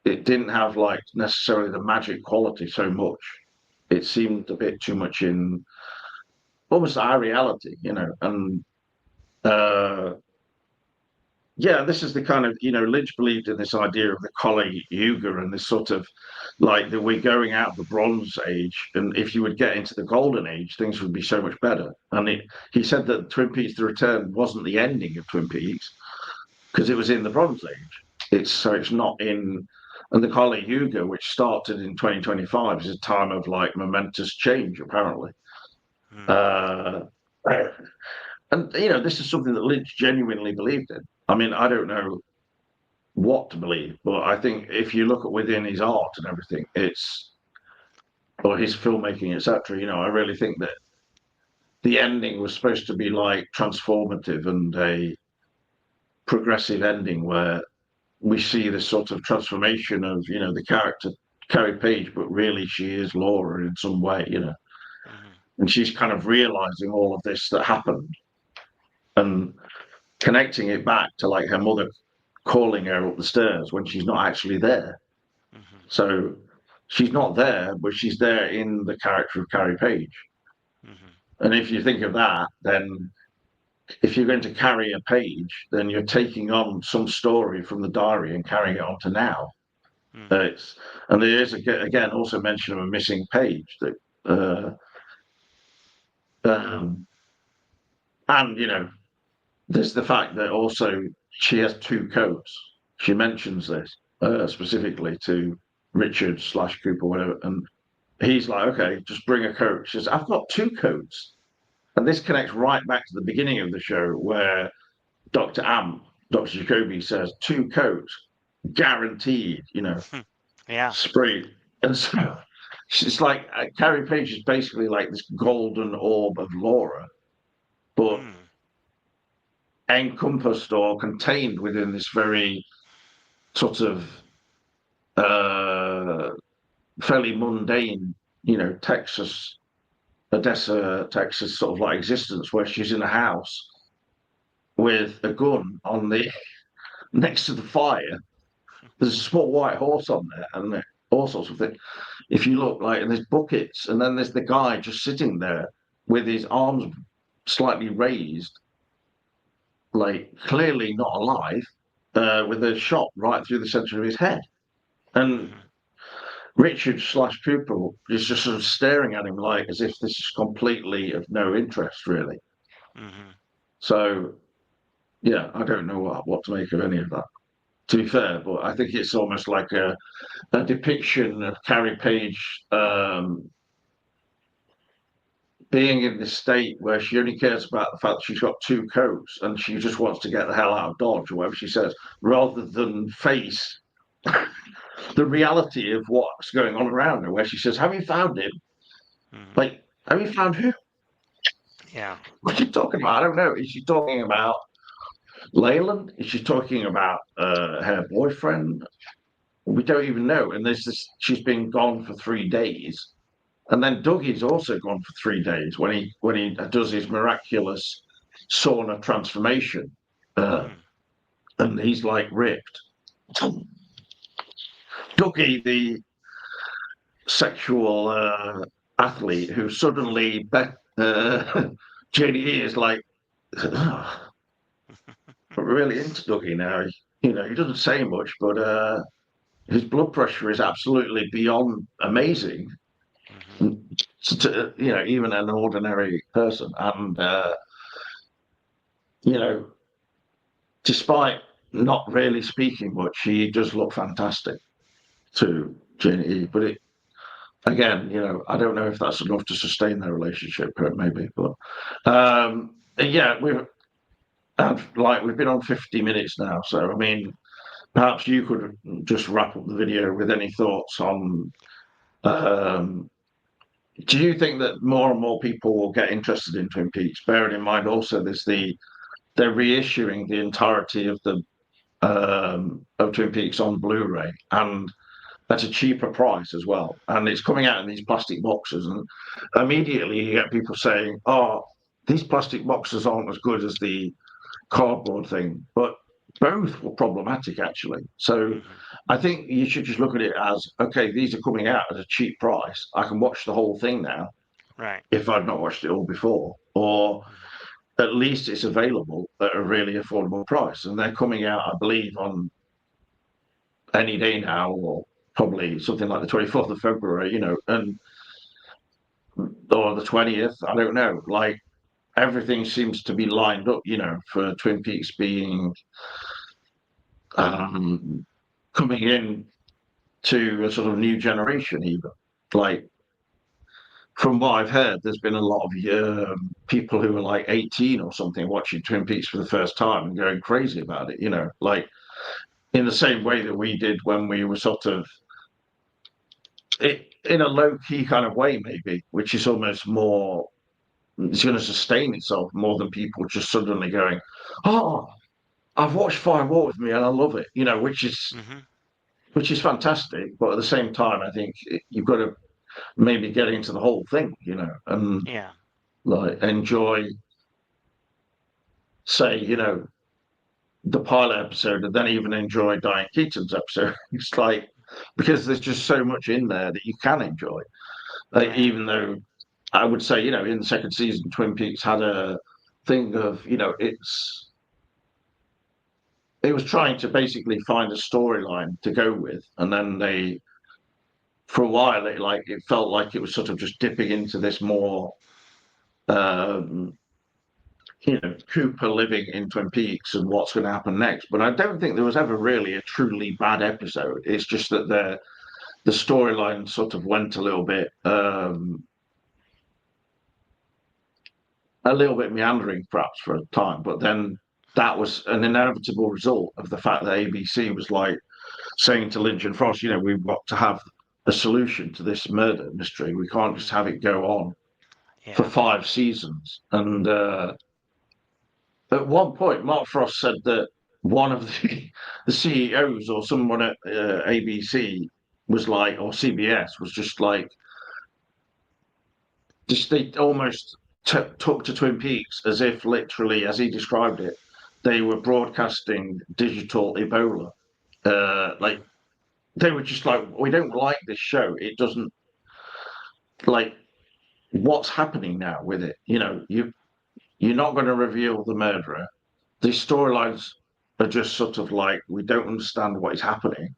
It didn't have like necessarily the magic quality so much. It seemed a bit too much in almost our reality, and uh, yeah, this is the kind of, Lynch believed in this idea of the Kali Yuga and this sort of like that we're going out of the Bronze Age, and if you would get into the Golden Age, things would be so much better. And he said that Twin Peaks: The Return wasn't the ending of Twin Peaks because it was in the Bronze Age. It's not in, and the Kali Yuga, which started in 2025, is a time of like momentous change, apparently. Mm. Uh, and this is something that Lynch genuinely believed in. I mean, I don't know what to believe, but I think if you look at within his art and everything, or his filmmaking, etc. I really think that the ending was supposed to be like transformative and a progressive ending where we see this sort of transformation of the character Carrie Page, but really she is Laura in some way, Mm-hmm. and she's kind of realizing all of this that happened and connecting it back to like her mother calling her up the stairs when she's not actually there. Mm-hmm. So she's not there, but she's there in the character of Carrie Page. Mm-hmm. And if you think of that, then if you're going to carry a page, then you're taking on some story from the diary and carrying it on to now. Mm-hmm. It's and there is again also mention of a missing page that, um, and there's the fact that also she has two coats. She mentions this specifically to Richard / Cooper, whatever, and he's like, okay, just bring a coat. She says, I've got two coats. And this connects right back to the beginning of the show where Dr. Dr. Jacoby says, two coats, guaranteed, Yeah. spree. And so it's like Carrie Page is basically like this golden orb of Laura, but Mm. encompassed or contained within this very sort of uh, fairly mundane, Odessa, Texas sort of like existence where she's in a house with a gun on the next to the fire. There's a small white horse on there and all sorts of things. If you look like, and there's buckets, and then there's the guy just sitting there with his arms slightly raised, like clearly not alive, with a shot right through the center of his head. And Mm-hmm. Richard / Cooper is just sort of staring at him like as if this is completely of no interest, really. Mm-hmm. So, yeah, I don't know what to make of any of that, to be fair, but I think it's almost like a depiction of Carrie Page being in this state where she only cares about the fact that she's got two coats and she just wants to get the hell out of Dodge or whatever she says, rather than face the reality of what's going on around her, where she says, have you found him? Mm-hmm. Like, have you found who? Yeah. What's she talking about? I don't know. Is she talking about Leyland? Is she talking about her boyfriend? We don't even know. And there's this, she's been gone for 3 days. And then Dougie's also gone for 3 days when he does his miraculous sauna transformation, uh, Mm. and he's like ripped. Dougie, the sexual athlete, who suddenly JDE is like, oh, I'm really into Dougie now. He doesn't say much, but his blood pressure is absolutely beyond amazing. Mm-hmm. Even an ordinary person, and you know, despite not really speaking much, he does look fantastic to Janie. But again, I don't know if that's enough to sustain their relationship. Maybe, but yeah, we've been on 50 minutes now, so I mean, perhaps you could just wrap up the video with any thoughts on. Um, do you think that more and more people will get interested in Twin Peaks? Bearing in mind also they're reissuing the entirety of Twin Peaks on Blu-ray and at a cheaper price as well. And it's coming out in these plastic boxes, and immediately you get people saying, "Oh, these plastic boxes aren't as good as the cardboard thing." But both were problematic actually. So Mm-hmm. I think you should just look at it as, okay, these are coming out at a cheap price. I can watch the whole thing now Right. if I've not watched it all before, or Mm-hmm. at least it's available at a really affordable price. And they're coming out, I believe, on any day now, or probably something like the 24th of February, and or the 20th. I don't know. Like everything seems to be lined up, for Twin Peaks being um, coming in to a sort of new generation, even. Like from what I've heard, there's been a lot of people who are like 18 or something watching Twin Peaks for the first time and going crazy about it, like in the same way that we did when we were sort of in a low key kind of way, maybe, which is almost more, it's going to sustain itself more than people just suddenly going, oh, I've watched Fire Walk with Me and I love it, Mm-hmm. which is fantastic. But at the same time, I think you've got to maybe get into the whole thing, and Yeah. like enjoy, say, the pilot episode, and then even enjoy Diane Keaton's episode. It's like because there's just so much in there that you can enjoy. Like, Right. even though I would say, in the second season, Twin Peaks had a thing of, it was trying to basically find a storyline to go with, and then for a while, it felt like it was sort of just dipping into this more, um, Cooper living in Twin Peaks and what's going to happen next. But I don't think there was ever really a truly bad episode. It's just that the storyline sort of went a little bit meandering perhaps for a time, but then that was an inevitable result of the fact that ABC was like saying to Lynch and Frost, we've got to have a solution to this murder mystery. We can't just have Mm-hmm. it go on for Yeah. 5 seasons. And at one point, Mark Frost said that one of the CEOs or someone at ABC was like, or CBS was just like, just they almost took to Twin Peaks as if literally, as he described it, they were broadcasting digital Ebola. Like they were just like, we don't like this show. It doesn't like what's happening now with it. You're not going to reveal the murderer. The storylines are just sort of like we don't understand what is happening.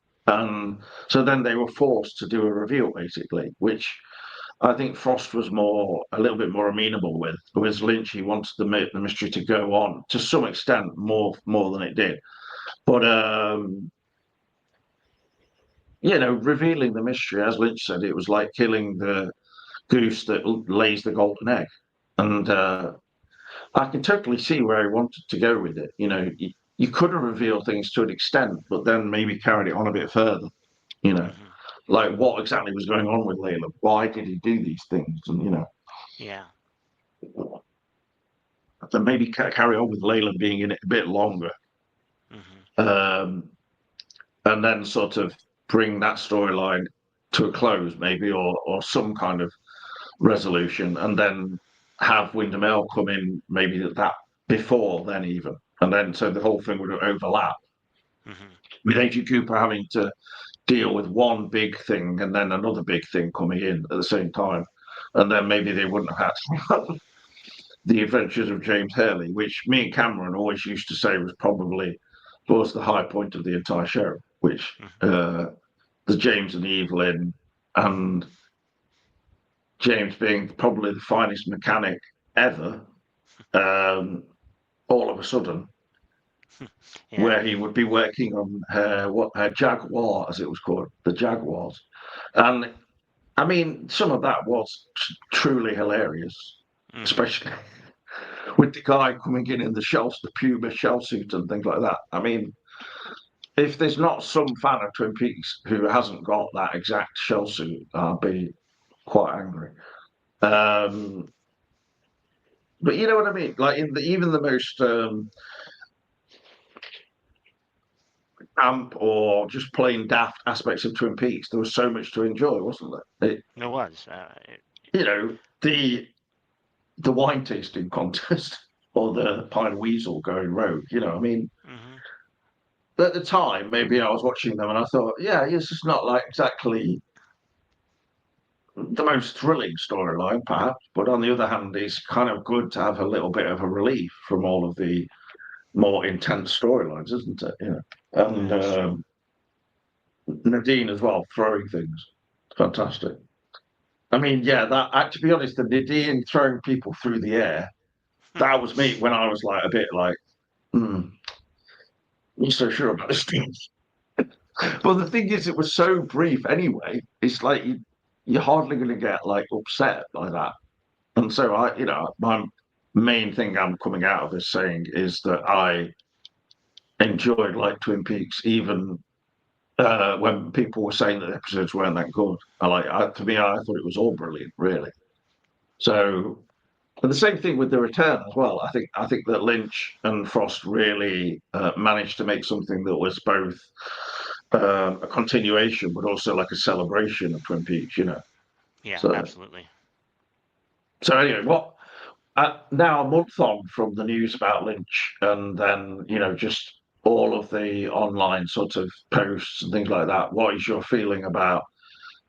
So then they were forced to do a reveal, basically, which I think Frost was a little bit more amenable with. Whereas Lynch, he wanted the mystery to go on to some extent more than it did. But revealing the mystery, as Lynch said, it was like killing the goose that lays the golden egg. And I can totally see where he wanted to go with it. You could have revealed things to an extent, but then maybe carried it on a bit further. You know, Mm-hmm. like what exactly was going on with Layla? Why did he do these things? And Yeah. then maybe carry on with Layla being in it a bit longer, Mm-hmm. um, and then sort of bring that storyline to a close, maybe, or some kind of resolution, and then have Wyndham Earl come in maybe that before then even, and then so the whole thing would overlap Mm-hmm. with Agent Cooper having to deal with one big thing and then another big thing coming in at the same time, and then maybe they wouldn't have had the Adventures of James Hurley, which me and Cameron always used to say was the high point of the entire show, which Mm-hmm. the James and Evelyn and James being probably the finest mechanic ever, um, all of a sudden, Yeah. where he would be working on her Jaguar, as it was called, the Jaguars. And I mean, some of that was truly hilarious, Mm-hmm. especially with the guy coming in the Puma shell suit and things like that. I mean, if there's not some fan of Twin Peaks who hasn't got that exact shell suit, I'll be quite angry. Um, but you know what I mean? Like even the most amp or just plain daft aspects of Twin Peaks, there was so much to enjoy, wasn't there? It was. The wine tasting contest or the pine weasel going rogue. I mean, Mm-hmm. at the time, maybe I was watching them and I thought, yeah, it's just not like exactly the most thrilling storyline, perhaps. But on the other hand, it's kind of good to have a little bit of a relief from all of the more intense storylines, isn't it? You know, and That's true. Nadine as well, throwing things, fantastic. I mean, yeah, that to be honest, the Nadine throwing people through the air, that was me when I was like a bit like, hmm, I'm so sure about this thing. But the thing is, it was so brief anyway. It's like you're hardly going to get like upset by that. And so my main thing I'm coming out of this saying is that I enjoyed like Twin Peaks, even when people were saying that the episodes weren't that good. To me, I thought it was all brilliant, really. So, and the same thing with the return as well. I think that Lynch and Frost really managed to make something that was both a continuation, but also like a celebration of Twin Peaks. Yeah, So, absolutely. so anyway, what now a month on from the news about Lynch, and then just all of the online sort of posts and things like that. What is your feeling about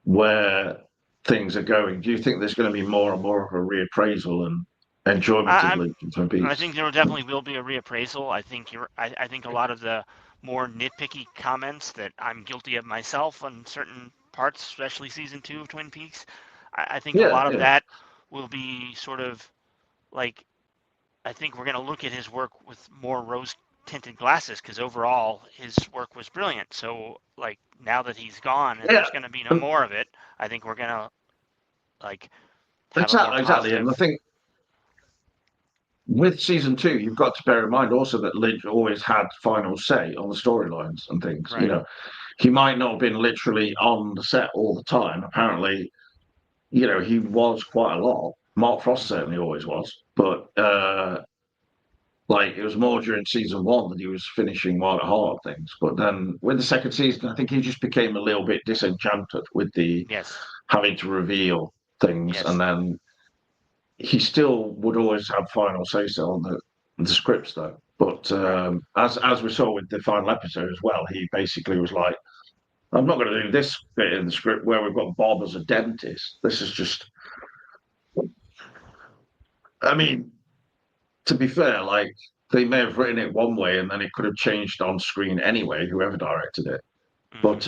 where things are going? Do you think there's going to be more and more of a reappraisal and enjoyment of I, Lynch and Twin I Peaks? think there definitely will be a reappraisal. I think I think a lot of the more nitpicky comments that I'm guilty of myself on certain parts, especially season 2 of Twin Peaks, I think a Yeah, lot of yeah, that will be sort of like, I think we're going to look at his work with more rose tinted glasses because overall his work was brilliant. So like now that he's gone and yeah. there's going to be no And more of it, I think we're going to like have a more exactly. And I positive. think with season two, you've got to bear in mind also that Lynch always had final say on the storylines and things. Right. He might not have been literally on the set all the time. Apparently, he was quite a lot. Mark Frost Hmm. certainly always was, but like it was more during season one that he was finishing Wild at Heart things. But then with the second season, I think he just became a little bit disenchanted with the Yes. having to reveal things, and Yes. then he still would always have final say so on the scripts though. But Right. as we saw with the final episode as well, he basically was like, "I'm not going to do this bit in the script where we've got Bob as a dentist. This is just." I mean, to be fair, like they may have written it one way and then it could have changed on screen anyway, whoever directed it. Hmm.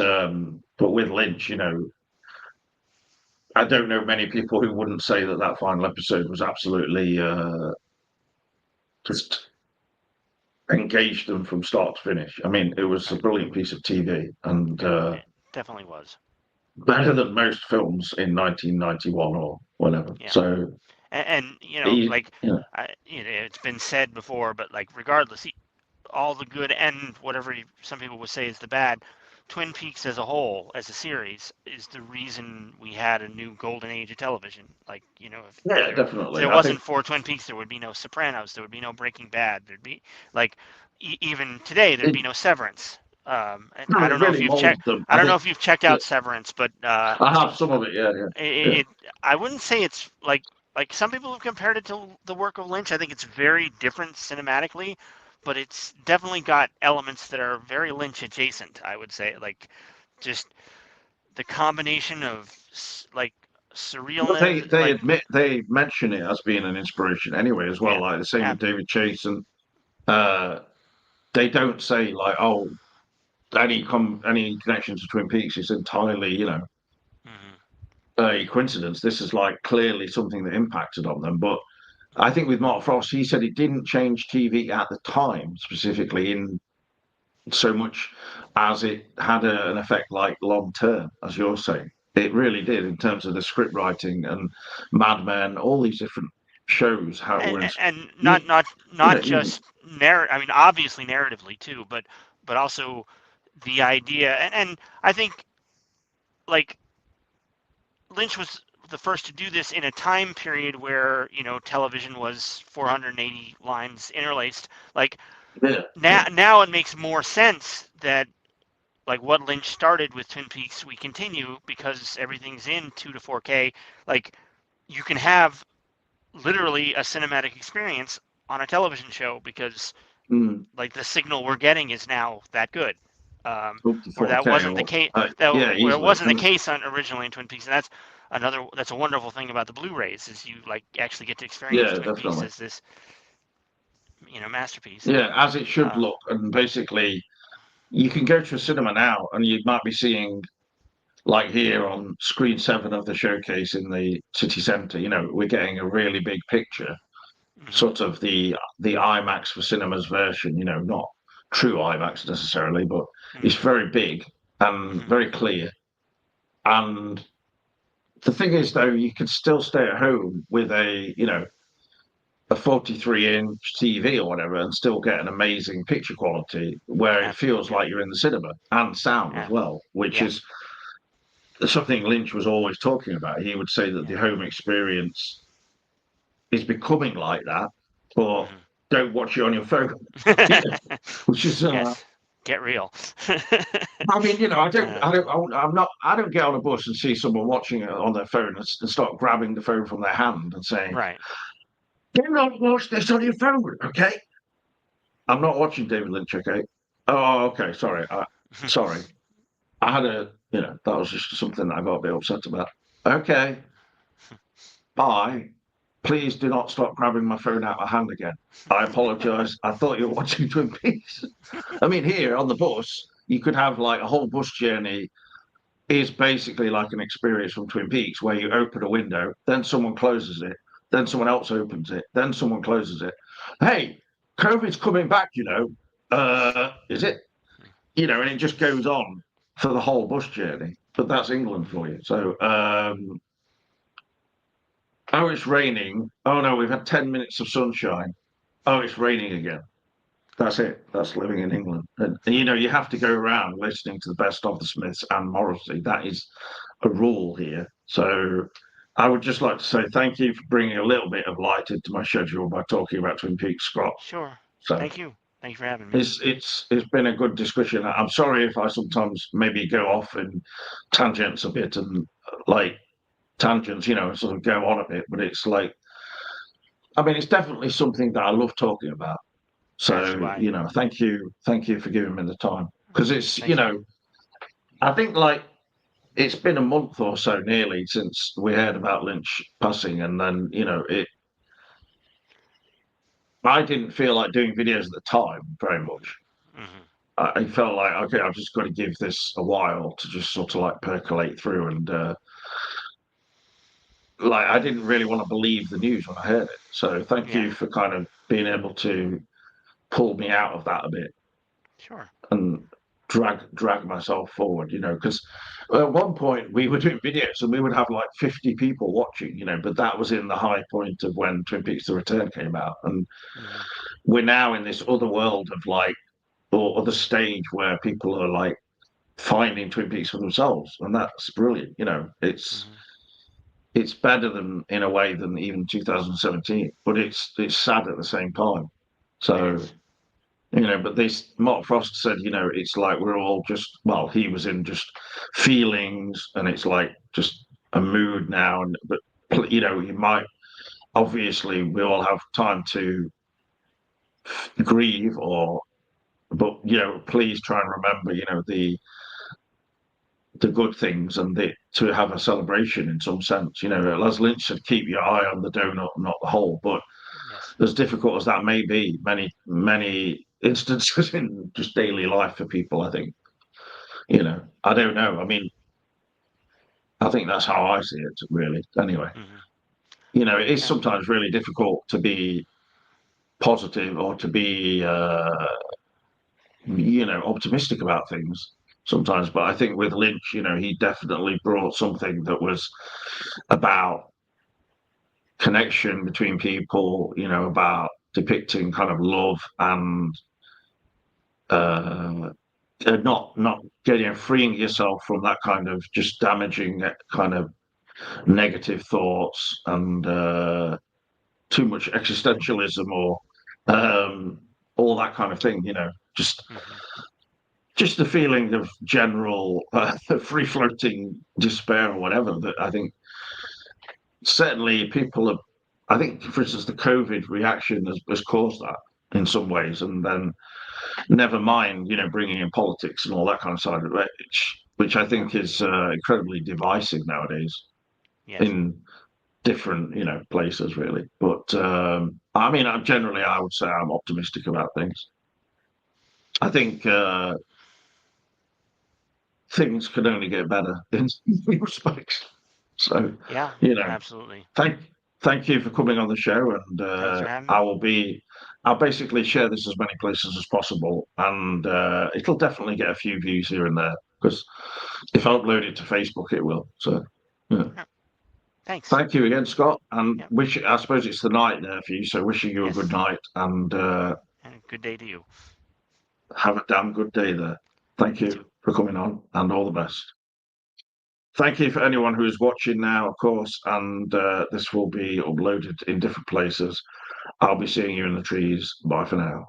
But with Lynch, I don't know many people who wouldn't say that final episode was absolutely just engaged them from start to finish. I mean, it was a Right. brilliant piece of TV and It definitely was. better than most films in 1991 or whatever. Yeah. So, And he, like, it's been said before, but like, regardless, all the good and whatever some people would say is the bad, Twin Peaks as a whole, as a series, is the reason we had a new golden age of television. Like, yeah, if definitely. there I think wasn't for Twin Peaks, there would be no Sopranos, there would be no Breaking Bad, there'd be like, even today, there'd it, be no Severance. And no, I it don't know if really you've molded checked. them. I I don't know think if you've checked that out Severance, but I have some of it. Yeah, yeah, yeah. it I wouldn't say it's like some people have compared it to the work of Lynch. I think it's very different cinematically, but it's definitely got elements that are very Lynch adjacent. I would say, like, just the combination of like But surrealness, they like, admit they mention it as being an inspiration anyway as well. yeah, Like the same with ab- David Chase and uh, they don't say like, oh, any connection to Twin Peaks is entirely mhm. a coincidence. This is like clearly something that impacted on them. But I think with Mark Frost, he said it didn't change TV at the time specifically in so much as it had an effect like long term, as you're saying. It really did in terms of the script writing and Mad Men, all these different shows, how it was. And You, not even just I mean, obviously narratively too, but also the idea, and I think like Lynch was the first to do this in a time period where television was 480 lines interlaced. Like yeah, yeah, now it makes more sense that like what Lynch started with Twin Peaks, we continue because everything's in 2 to 4K. Like you can have literally a cinematic experience on a television show because Like the signal we're getting is now that good, Up to where that 4K wasn't the or case. yeah, Where it easily. wasn't the case originally in Twin Peaks, and that's a wonderful thing about the Blu-rays is you like actually get to experience Yeah, Twin Peaks definitely. as this masterpiece. Yeah, as it should Um, look. And basically, you can go to a cinema now, and you might be seeing, like here on screen 7 of the showcase in the city centre. We're getting a really big picture, mhm, sort of the IMAX for cinemas version. Not true IMAX necessarily, but it's mhm, very big and mhm, very clear. And the thing is, though, you can still stay at home with a 43-inch TV or whatever and still get an amazing picture quality where it feels absolutely. like you're in the cinema and sound as Yeah. well, which Yeah. is something Lynch was always talking about. He would say that Yeah. the home experience is becoming like that, but don't watch it on your phone. Which is, Yes. Get real. I mean, uh, I don't get on a bus and see someone watching it on their phone and start grabbing the phone from their hand and saying, right. "Do not watch this on your phone, okay?" I'm not watching David Lynch, okay? Oh, okay. Sorry. Sorry. I had that was just something that I got a bit upset about. Okay. Bye. Please do not stop grabbing my phone out of my hand again. I apologize. I thought you were watching Twin Peaks. I mean, here on the bus, you could have like a whole bus journey is basically like an experience from Twin Peaks where you open a window, then someone closes it, then someone else opens it, then someone closes it. Hey, COVID's coming back, is it? And it just goes on for the whole bus journey. But that's England for you. So, oh, it's raining. Oh no, we've had 10 minutes of sunshine. Oh, it's raining again. That's it. That's living in England. And you have to go around listening to the best of the Smiths and Morrissey. That is a rule here. So I would just like to say thank you for bringing a little bit of light into my schedule by talking about Twin Peaks, Scott. Sure. So Thank you. Thank you for having me. it's been a good discussion. I'm sorry if I sometimes maybe go off in tangents a bit and like tangents, sort of go on a bit, but it's like I mean it's definitely something that I love talking about. As do So, I. thank you for giving me the time. Because Thank you. I think like it's been a month or so nearly since we heard about Lynch passing, and then, I didn't feel like doing videos at the time very much. Hmm. I felt like, okay, I've just got to give this a while to just sort of like percolate through. And like, I didn't really want to believe the news when I heard it. So thank Yeah. you for kind of being able to pull me out of that a bit Sure. and drag myself forward, because at one point we were doing videos and we would have like 50 people watching, but that was in the high point of when Twin Peaks The Return came out. And Hmm. we're now in this other world of like, or other stage where people are like finding Twin Peaks for themselves. And that's brilliant. Hmm. It's better than in a way than even 2017, but it's sad at the same time. It So is. but this Mark Frost said, it's like we're all just well, he was in just feelings, and it's like just a mood now. And but you might obviously we all have time to grieve, but please try and remember, the good things and to have a celebration in some sense. As Lynch said, keep your eye on the donut, not the hole. But Yes. as difficult as that may be, many instances in just daily life for people, I think. I don't know. I mean, I think that's how I see it, really. Anyway, Hmm. it is Yeah. sometimes really difficult to be positive or to be, optimistic about things sometimes. But I think with Lynch, he definitely brought something that was about connection between people, about depicting kind of love and uh, not getting freeing yourself from that kind of just damaging kind of negative thoughts and too much existentialism or all that kind of thing. Just Hmm. just the feeling of general free floating despair or whatever that I think certainly people have. I think, for instance, the COVID reaction has caused that. in some ways, and then never mind, bringing in politics and all that kind of side of it, which I think is incredibly divisive nowadays Yes. in different, places, really. But I mean, I would say I'm optimistic about things. I think things can only get better in many respects. So, Yeah. you know, Absolutely. thank thank you for coming on the show, and Thanks for having me. I'll basically share this as many places as possible, and it'll definitely get a few views here and there because if I upload it to Facebook, it will. So, yeah. Thanks. Thank you again, Scott, and Yep. I suppose it's the night there for you, so wishing you a Yes. good night and And a good day to you. have a damn good day there. Thank You you too. for coming on, and all the best. Thank you for anyone who is watching now, of course, and this will be uploaded in different places. I'll be seeing you in the trees. Bye for now.